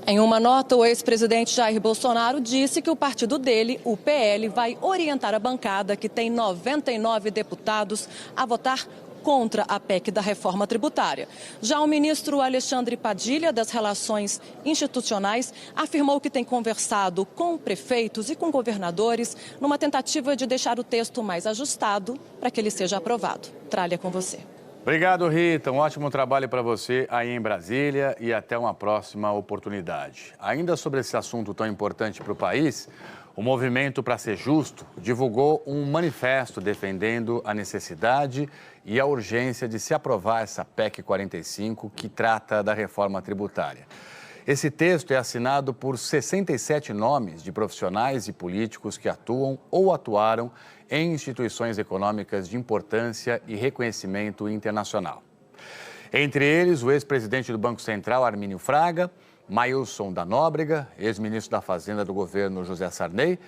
Em uma nota, o ex-presidente Jair Bolsonaro disse que o partido dele, o PL, vai orientar a bancada, que tem 99 deputados, a votar contra a PEC da reforma tributária. Já o ministro Alexandre Padilha, das Relações Institucionais, afirmou que tem conversado com prefeitos e com governadores numa tentativa de deixar o texto mais ajustado para que ele seja aprovado. Trália, com você. Obrigado, Rita. Um ótimo trabalho para você aí em Brasília e até uma próxima oportunidade. Ainda sobre esse assunto tão importante para o país, o Movimento para Ser Justo divulgou um manifesto defendendo a necessidade e a urgência de se aprovar essa PEC 45, que trata da reforma tributária. Esse texto é assinado por 67 nomes de profissionais e políticos que atuam ou atuaram em instituições econômicas de importância e reconhecimento internacional. Entre eles, o ex-presidente do Banco Central, Armínio Fraga, Maílson da Nóbrega, ex-ministro da Fazenda do governo José Sarney,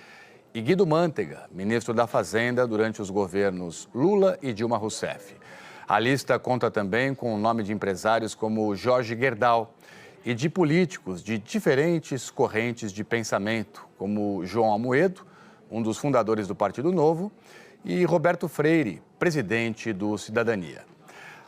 e Guido Mantega, ministro da Fazenda durante os governos Lula e Dilma Rousseff. A lista conta também com o nome de empresários como Jorge Gerdau e de políticos de diferentes correntes de pensamento, como João Amoedo, um dos fundadores do Partido Novo, e Roberto Freire, presidente do Cidadania.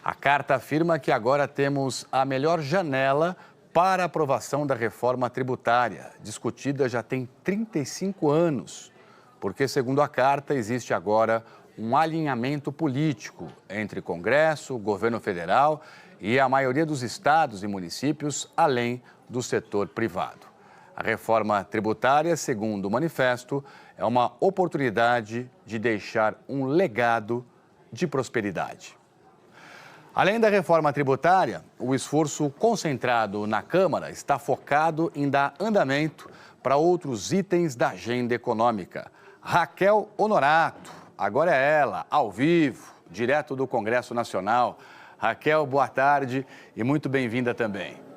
A carta afirma que agora temos a melhor janela para a aprovação da reforma tributária, discutida já tem 35 anos, porque, segundo a carta, existe agora um alinhamento político entre Congresso, governo federal e a maioria dos estados e municípios, além do setor privado. A reforma tributária, segundo o manifesto, é uma oportunidade de deixar um legado de prosperidade. Além da reforma tributária, o esforço concentrado na Câmara está focado em dar andamento para outros itens da agenda econômica. Raquel Honorato, agora é ela, ao vivo, direto do Congresso Nacional. Raquel, boa tarde e muito bem-vinda também.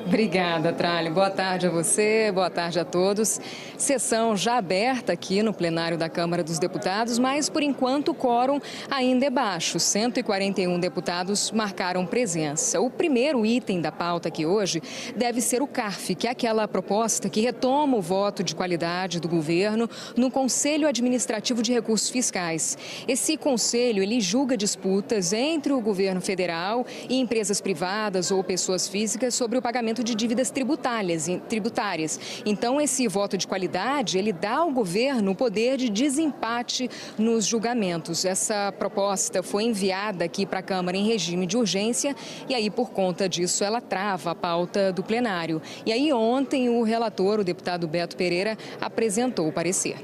Obrigada, Tralli. Boa tarde a você, boa tarde a todos. Sessão já aberta aqui no plenário da Câmara dos Deputados, mas, por enquanto, o quórum ainda é baixo. 141 deputados marcaram presença. O primeiro item da pauta aqui hoje deve ser o CARF, que é aquela proposta que retoma o voto de qualidade do governo no Conselho Administrativo de Recursos Fiscais. Esse conselho, ele julga disputas entre o governo federal e empresas privadas ou pessoas físicas sobre o pagamento de dívidas tributárias. Então, esse voto de qualidade, ele dá ao governo o poder de desempate nos julgamentos. Essa proposta foi enviada aqui para a Câmara em regime de urgência e aí, por conta disso, ela trava a pauta do plenário. E aí, ontem, o relator, o deputado Beto Pereira, apresentou o parecer.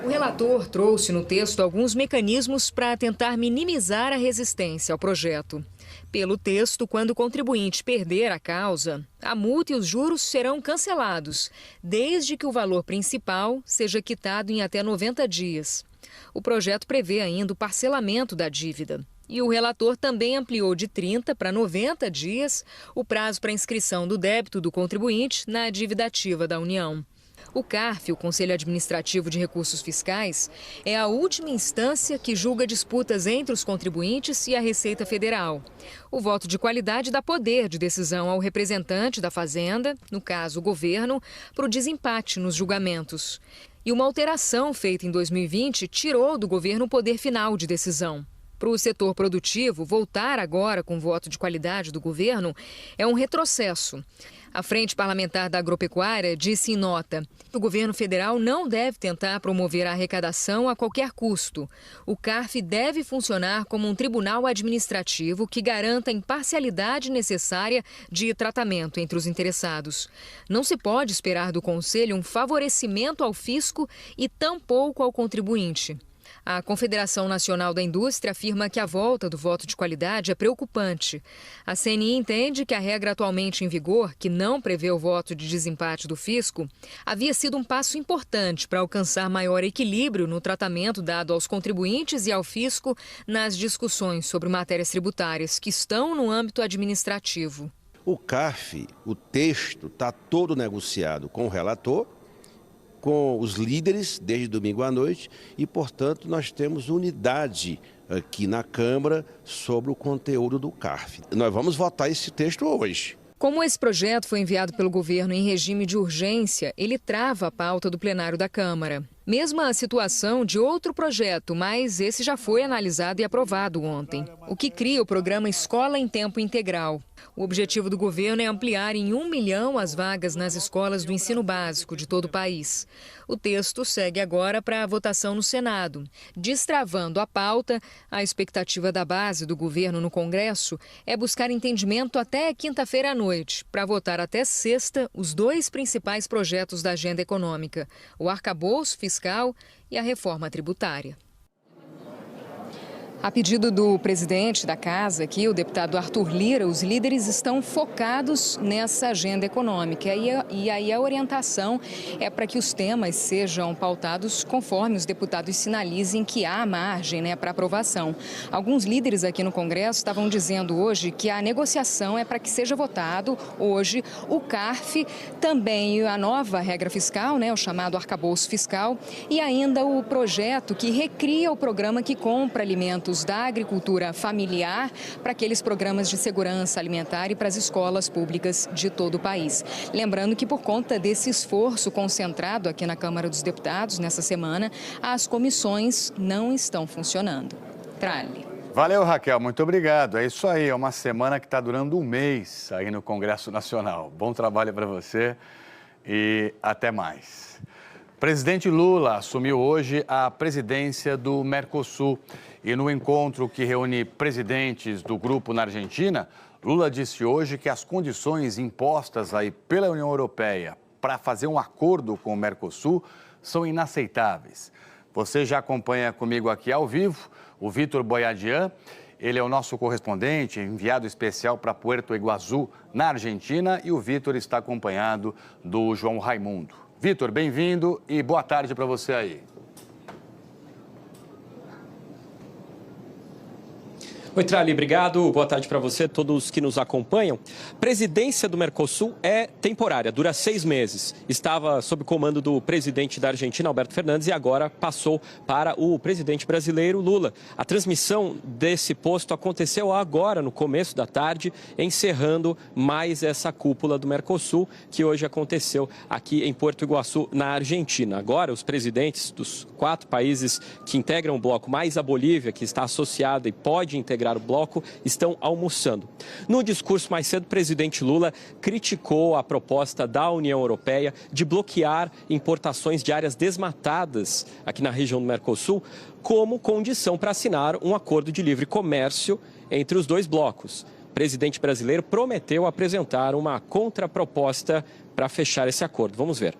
O relator trouxe no texto alguns mecanismos para tentar minimizar a resistência ao projeto. Pelo texto, quando o contribuinte perder a causa, a multa e os juros serão cancelados, desde que o valor principal seja quitado em até 90 dias. O projeto prevê ainda o parcelamento da dívida. E o relator também ampliou de 30 para 90 dias o prazo para inscrição do débito do contribuinte na dívida ativa da União. O CARF, o Conselho Administrativo de Recursos Fiscais, é a última instância que julga disputas entre os contribuintes e a Receita Federal. O voto de qualidade dá poder de decisão ao representante da Fazenda, no caso o governo, para o desempate nos julgamentos. E uma alteração feita em 2020 tirou do governo o poder final de decisão. Para o setor produtivo, voltar agora com voto de qualidade do governo é um retrocesso. A Frente Parlamentar da Agropecuária disse em nota que o governo federal não deve tentar promover a arrecadação a qualquer custo. O CARF deve funcionar como um tribunal administrativo que garanta a imparcialidade necessária de tratamento entre os interessados. Não se pode esperar do Conselho um favorecimento ao fisco e tampouco ao contribuinte. A Confederação Nacional da Indústria afirma que a volta do voto de qualidade é preocupante. A CNI entende que a regra atualmente em vigor, que não prevê o voto de desempate do fisco, havia sido um passo importante para alcançar maior equilíbrio no tratamento dado aos contribuintes e ao fisco nas discussões sobre matérias tributárias que estão no âmbito administrativo. O CARF, o texto, está todo negociado com o relator, com os líderes desde domingo à noite e, portanto, nós temos unidade aqui na Câmara sobre o conteúdo do CARF. Nós vamos votar esse texto hoje. Como esse projeto foi enviado pelo governo em regime de urgência, ele trava a pauta do plenário da Câmara. Mesma situação de outro projeto, mas esse já foi analisado e aprovado ontem, o que cria o programa Escola em Tempo Integral. O objetivo do governo é ampliar em 1 milhão as vagas nas escolas do ensino básico de todo o país. O texto segue agora para a votação no Senado. Destravando a pauta, a expectativa da base do governo no Congresso é buscar entendimento até quinta-feira à noite, para votar até sexta os 2 principais projetos da agenda econômica, o arcabouço fiscal e a reforma tributária. A pedido do presidente da casa aqui, o deputado Arthur Lira, os líderes estão focados nessa agenda econômica. E aí a orientação é para que os temas sejam pautados conforme os deputados sinalizem que há margem, para aprovação. Alguns líderes aqui no Congresso estavam dizendo hoje que a negociação é para que seja votado hoje o CARF, também a nova regra fiscal, o chamado arcabouço fiscal, e ainda o projeto que recria o programa que compra alimentos da agricultura familiar para aqueles programas de segurança alimentar e para as escolas públicas de todo o país. Lembrando que por conta desse esforço concentrado aqui na Câmara dos Deputados nessa semana, as comissões não estão funcionando. Trali. Valeu, Raquel, muito obrigado. É isso aí, é uma semana que está durando um mês aí no Congresso Nacional. Bom trabalho para você e até mais. Presidente Lula assumiu hoje a presidência do Mercosul. E no encontro que reúne presidentes do grupo na Argentina, Lula disse hoje que as condições impostas aí pela União Europeia para fazer um acordo com o Mercosul são inaceitáveis. Você já acompanha comigo aqui ao vivo o Vitor Boiadian. Ele é o nosso correspondente, enviado especial para Puerto Iguaçu, na Argentina, e o Vitor está acompanhado do João Raimundo. Vitor, bem-vindo e boa tarde para você aí. Oi, Trali, obrigado. Boa tarde para você, todos que nos acompanham. Presidência do Mercosul é temporária, dura 6 meses. Estava sob comando do presidente da Argentina, Alberto Fernandes, e agora passou para o presidente brasileiro, Lula. A transmissão desse posto aconteceu agora, no começo da tarde, encerrando mais essa cúpula do Mercosul, que hoje aconteceu aqui em Puerto Iguaçu, na Argentina. Agora, os presidentes dos 4 países que integram o bloco, mais a Bolívia, que está associada e pode integrar o bloco, estão almoçando. No discurso mais cedo, o presidente Lula criticou a proposta da União Europeia de bloquear importações de áreas desmatadas aqui na região do Mercosul como condição para assinar um acordo de livre comércio entre os 2 blocos. O presidente brasileiro prometeu apresentar uma contraproposta para fechar esse acordo. Vamos ver.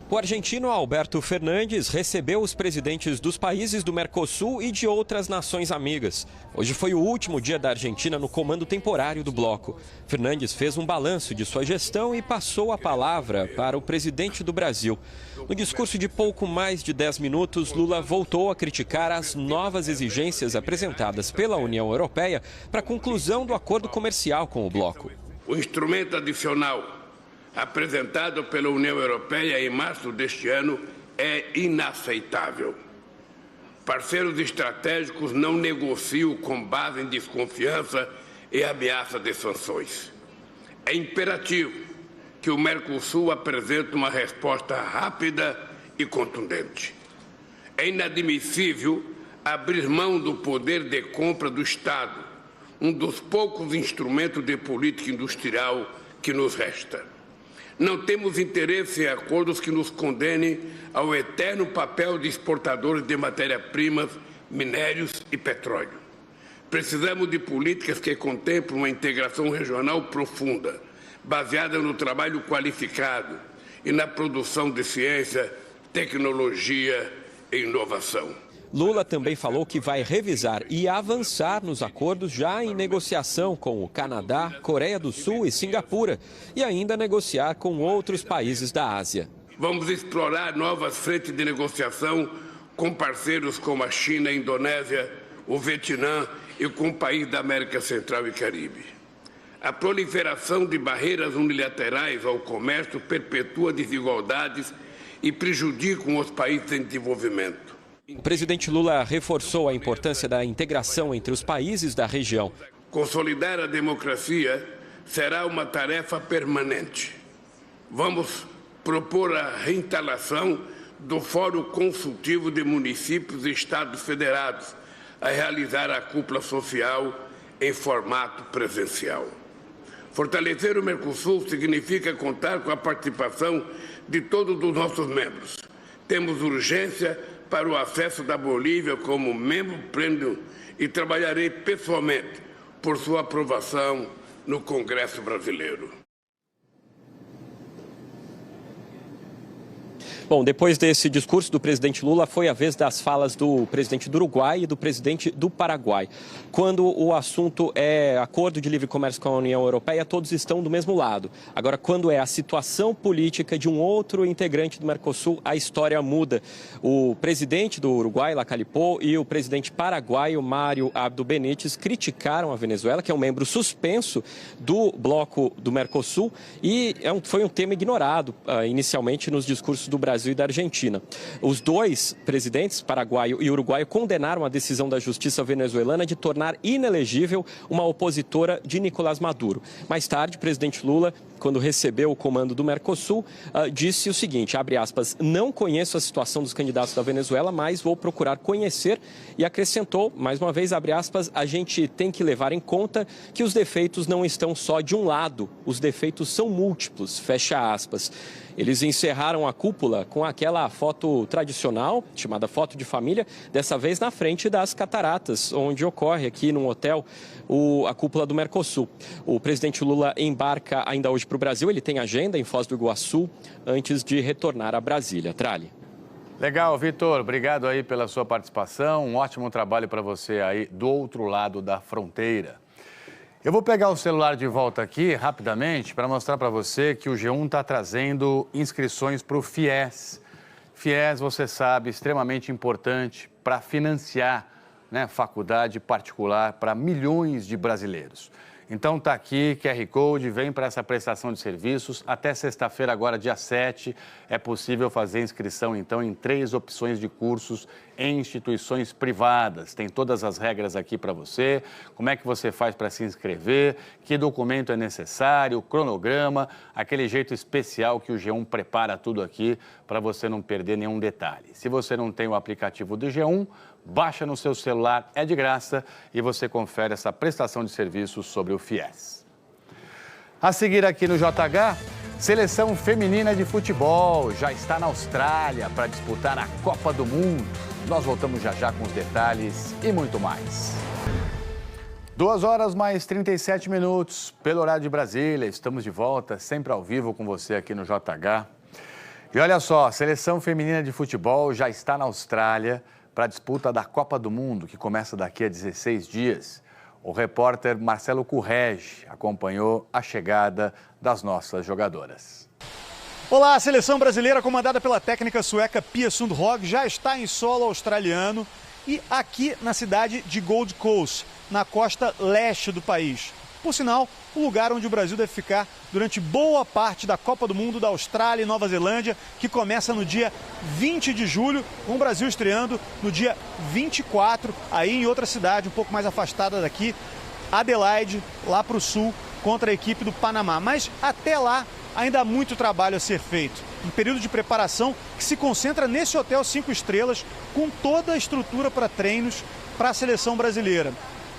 O argentino Alberto Fernandes recebeu os presidentes dos países do Mercosul e de outras nações amigas. Hoje foi o último dia da Argentina no comando temporário do bloco. Fernandes fez um balanço de sua gestão e passou a palavra para o presidente do Brasil. No discurso de pouco mais de 10 minutos, Lula voltou a criticar as novas exigências apresentadas pela União Europeia para a conclusão do acordo comercial com o bloco. O instrumento adicional apresentado pela União Europeia em março deste ano é inaceitável. Parceiros estratégicos não negociam com base em desconfiança e ameaça de sanções. É imperativo que o Mercosul apresente uma resposta rápida e contundente. É inadmissível abrir mão do poder de compra do Estado, um dos poucos instrumentos de política industrial que nos resta. Não temos interesse em acordos que nos condenem ao eterno papel de exportadores de matéria-primas, minérios e petróleo. Precisamos de políticas que contemplam uma integração regional profunda, baseada no trabalho qualificado e na produção de ciência, tecnologia e inovação. Lula também falou que vai revisar e avançar nos acordos já em negociação com o Canadá, Coreia do Sul e Singapura, e ainda negociar com outros países da Ásia. Vamos explorar novas frentes de negociação com parceiros como a China, a Indonésia, o Vietnã e com o país da América Central e Caribe. A proliferação de barreiras unilaterais ao comércio perpetua desigualdades e prejudica os países em desenvolvimento. O presidente Lula reforçou a importância da integração entre os países da região. Consolidar a democracia será uma tarefa permanente. Vamos propor a reinstalação do Fórum Consultivo de Municípios e Estados Federados, a realizar a cúpula social em formato presencial. Fortalecer o Mercosul significa contar com a participação de todos os nossos membros. Temos urgência para o acesso da Bolívia como membro pleno e trabalharei pessoalmente por sua aprovação no Congresso Brasileiro. Bom, depois desse discurso do presidente Lula, foi a vez das falas do presidente do Uruguai e do presidente do Paraguai. Quando o assunto é acordo de livre comércio com a União Europeia, todos estão do mesmo lado. Agora, quando é a situação política de um outro integrante do Mercosul, a história muda. O presidente do Uruguai, Lacalipó, e o presidente paraguaio, Mário Abdo Benítez, criticaram a Venezuela, que é um membro suspenso do bloco do Mercosul, e foi um tema ignorado inicialmente nos discursos do Brasil e da Argentina. Os dois presidentes, paraguaio e uruguaio, condenaram a decisão da justiça venezuelana de tornar inelegível uma opositora de Nicolás Maduro. Mais tarde, o presidente Lula, quando recebeu o comando do Mercosul, disse o seguinte, abre aspas, não conheço a situação dos candidatos da Venezuela, mas vou procurar conhecer, e acrescentou, mais uma vez, abre aspas, a gente tem que levar em conta que os defeitos não estão só de um lado, os defeitos são múltiplos, fecha aspas. Eles encerraram a cúpula com aquela foto tradicional, chamada foto de família, dessa vez na frente das cataratas, onde ocorre aqui num hotel a cúpula do Mercosul. O presidente Lula embarca ainda hoje para o Brasil, ele tem agenda em Foz do Iguaçu, antes de retornar a Brasília. Trali. Legal, Vitor, obrigado aí pela sua participação, um ótimo trabalho para você aí do outro lado da fronteira. Eu vou pegar o celular de volta aqui, rapidamente, para mostrar para você que o G1 está trazendo inscrições para o FIES. FIES, você sabe, extremamente importante para financiar, né, faculdade particular para milhões de brasileiros. Então está aqui, QR Code, vem para essa prestação de serviços. Até sexta-feira, agora dia 7, é possível fazer inscrição então em 3 opções de cursos em instituições privadas. Tem todas as regras aqui para você, como é que você faz para se inscrever, que documento é necessário, cronograma, aquele jeito especial que o G1 prepara tudo aqui para você não perder nenhum detalhe. Se você não tem o aplicativo do G1, baixa no seu celular, é de graça e você confere essa prestação de serviços sobre o FIES. A seguir aqui no JH, seleção feminina de futebol já está na Austrália para disputar a Copa do Mundo. Nós voltamos já já com os detalhes e muito mais. 2h mais 37 minutos, pelo horário de Brasília, estamos de volta, sempre ao vivo com você aqui no JH. E olha só, a seleção feminina de futebol já está na Austrália para a disputa da Copa do Mundo, que começa daqui a 16 dias. O repórter Marcelo Currege acompanhou a chegada das nossas jogadoras. Olá, a seleção brasileira comandada pela técnica sueca Pia Sundhage já está em solo australiano e aqui na cidade de Gold Coast, na costa leste do país. Por sinal, o lugar onde o Brasil deve ficar durante boa parte da Copa do Mundo da Austrália e Nova Zelândia, que começa no dia 20 de julho, com o Brasil estreando no dia 24, aí em outra cidade um pouco mais afastada daqui, Adelaide, lá para o sul, contra a equipe do Panamá. Mas até lá, ainda há muito trabalho a ser feito. Um período de preparação que se concentra nesse hotel 5 estrelas, com toda a estrutura para treinos para a seleção brasileira.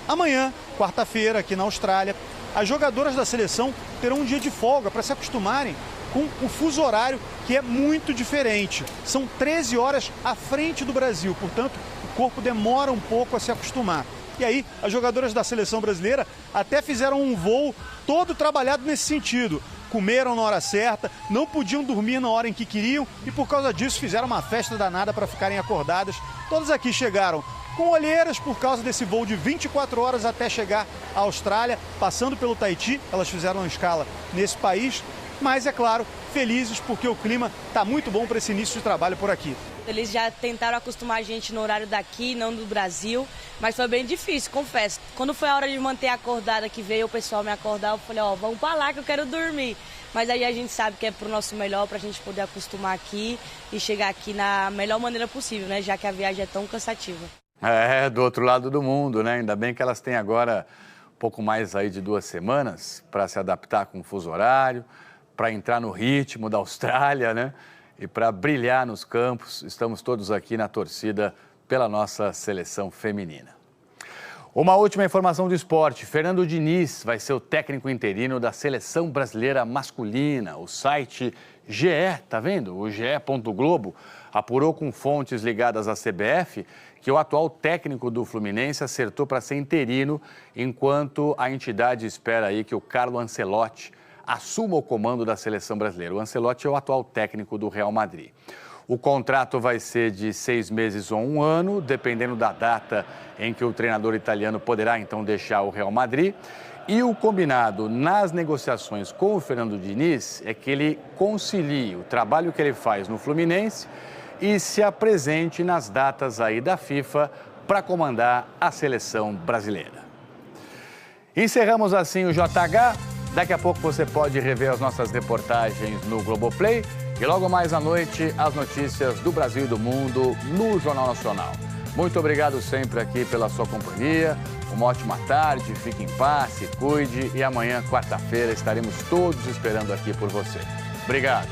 Amanhã, quarta-feira, aqui na Austrália, as jogadoras da seleção terão um dia de folga para se acostumarem com o fuso horário, que é muito diferente. São 13 horas à frente do Brasil, portanto, o corpo demora um pouco a se acostumar. E aí, as jogadoras da seleção brasileira até fizeram um voo todo trabalhado nesse sentido. Comeram na hora certa, não podiam dormir na hora em que queriam e por causa disso fizeram uma festa danada para ficarem acordadas. Todas aqui chegaram com olheiras por causa desse voo de 24 horas até chegar à Austrália, passando pelo Tahiti. Elas fizeram uma escala nesse país, mas é claro, felizes porque o clima está muito bom para esse início de trabalho por aqui. Eles já tentaram acostumar a gente no horário daqui, não do Brasil, mas foi bem difícil, confesso. Quando foi a hora de manter acordada, que veio o pessoal me acordar, eu falei, ó, vamos pra lá que eu quero dormir. Mas aí a gente sabe que é pro nosso melhor, pra gente poder acostumar aqui e chegar aqui na melhor maneira possível, né? Já que a viagem é tão cansativa. É, do outro lado do mundo, né? Ainda bem que elas têm agora um pouco mais aí de 2 semanas para se adaptar com o fuso horário, para entrar no ritmo da Austrália, né? E para brilhar nos campos. Estamos todos aqui na torcida pela nossa seleção feminina. Uma última informação do esporte. Fernando Diniz vai ser o técnico interino da seleção brasileira masculina. O site GE, tá vendo? O GE. Globo apurou com fontes ligadas à CBF que o atual técnico do Fluminense acertou para ser interino, enquanto a entidade espera aí que o Carlo Ancelotti assuma o comando da seleção brasileira. O Ancelotti é o atual técnico do Real Madrid. O contrato vai ser de 6 meses ou 1 ano, dependendo da data em que o treinador italiano poderá então deixar o Real Madrid. E o combinado nas negociações com o Fernando Diniz é que ele concilie o trabalho que ele faz no Fluminense e se apresente nas datas aí da FIFA para comandar a seleção brasileira. Encerramos assim o JH. Daqui a pouco você pode rever as nossas reportagens no Globoplay e logo mais à noite as notícias do Brasil e do mundo no Jornal Nacional. Muito obrigado sempre aqui pela sua companhia. Uma ótima tarde, fique em paz, se cuide e amanhã, quarta-feira, estaremos todos esperando aqui por você. Obrigado.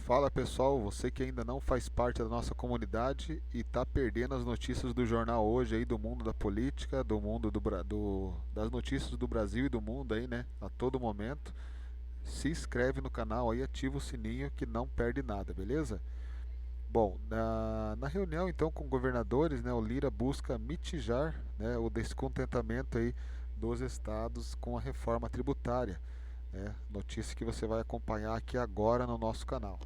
Fala pessoal, você que ainda não faz parte da nossa comunidade e está perdendo as notícias do jornal hoje aí, do mundo da política, do mundo das notícias do Brasil e do mundo aí, né, a todo momento, se inscreve no canal aí, ativa o sininho que não perde nada, beleza? Bom, na reunião então com governadores, né, o Lira busca mitigar, né, o descontentamento aí dos estados com a reforma tributária, né, notícia que você vai acompanhar aqui agora no nosso canal.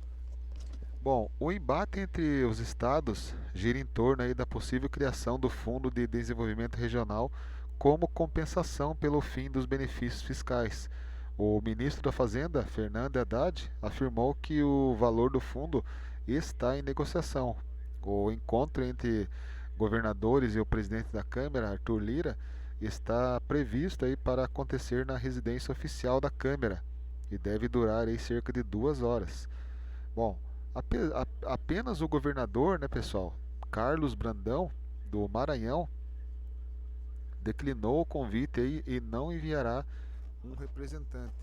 Bom, o embate entre os estados gira em torno aí da possível criação do Fundo de Desenvolvimento Regional como compensação pelo fim dos benefícios fiscais. O ministro da Fazenda, Fernando Haddad, afirmou que o valor do fundo está em negociação. O encontro entre governadores e o presidente da Câmara, Arthur Lira, está previsto aí para acontecer na residência oficial da Câmara e deve durar aí cerca de 2 horas. Bom, apenas o governador, né, pessoal, Carlos Brandão, do Maranhão, declinou o convite aí e não enviará um representante.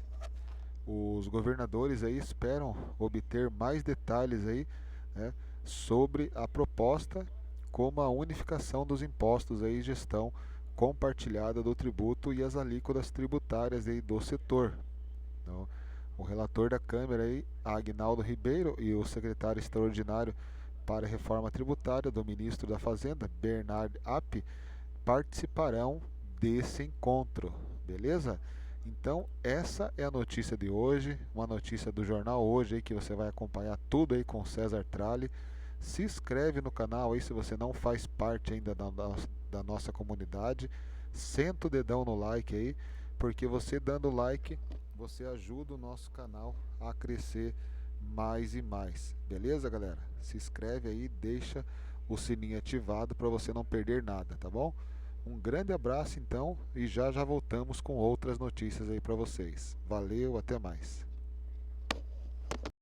Os governadores aí esperam obter mais detalhes aí, né, sobre a proposta, como a unificação dos impostos aí, gestão compartilhada do tributo e as alíquotas tributárias aí do setor. Então, o relator da Câmara aí, Agnaldo Ribeiro, e o secretário extraordinário para a reforma tributária do ministro da Fazenda, Bernard App, participarão desse encontro, beleza? Então, essa é a notícia de hoje, uma notícia do jornal hoje aí, que você vai acompanhar tudo aí com César Tralli. Se inscreve no canal aí se você não faz parte ainda da nossa comunidade. Senta o dedão no like aí, porque você dando like, você ajuda o nosso canal a crescer mais e mais. Beleza, galera? Se inscreve aí, deixa o sininho ativado para você não perder nada, tá bom? Um grande abraço então e já voltamos com outras notícias aí para vocês. Valeu, até mais.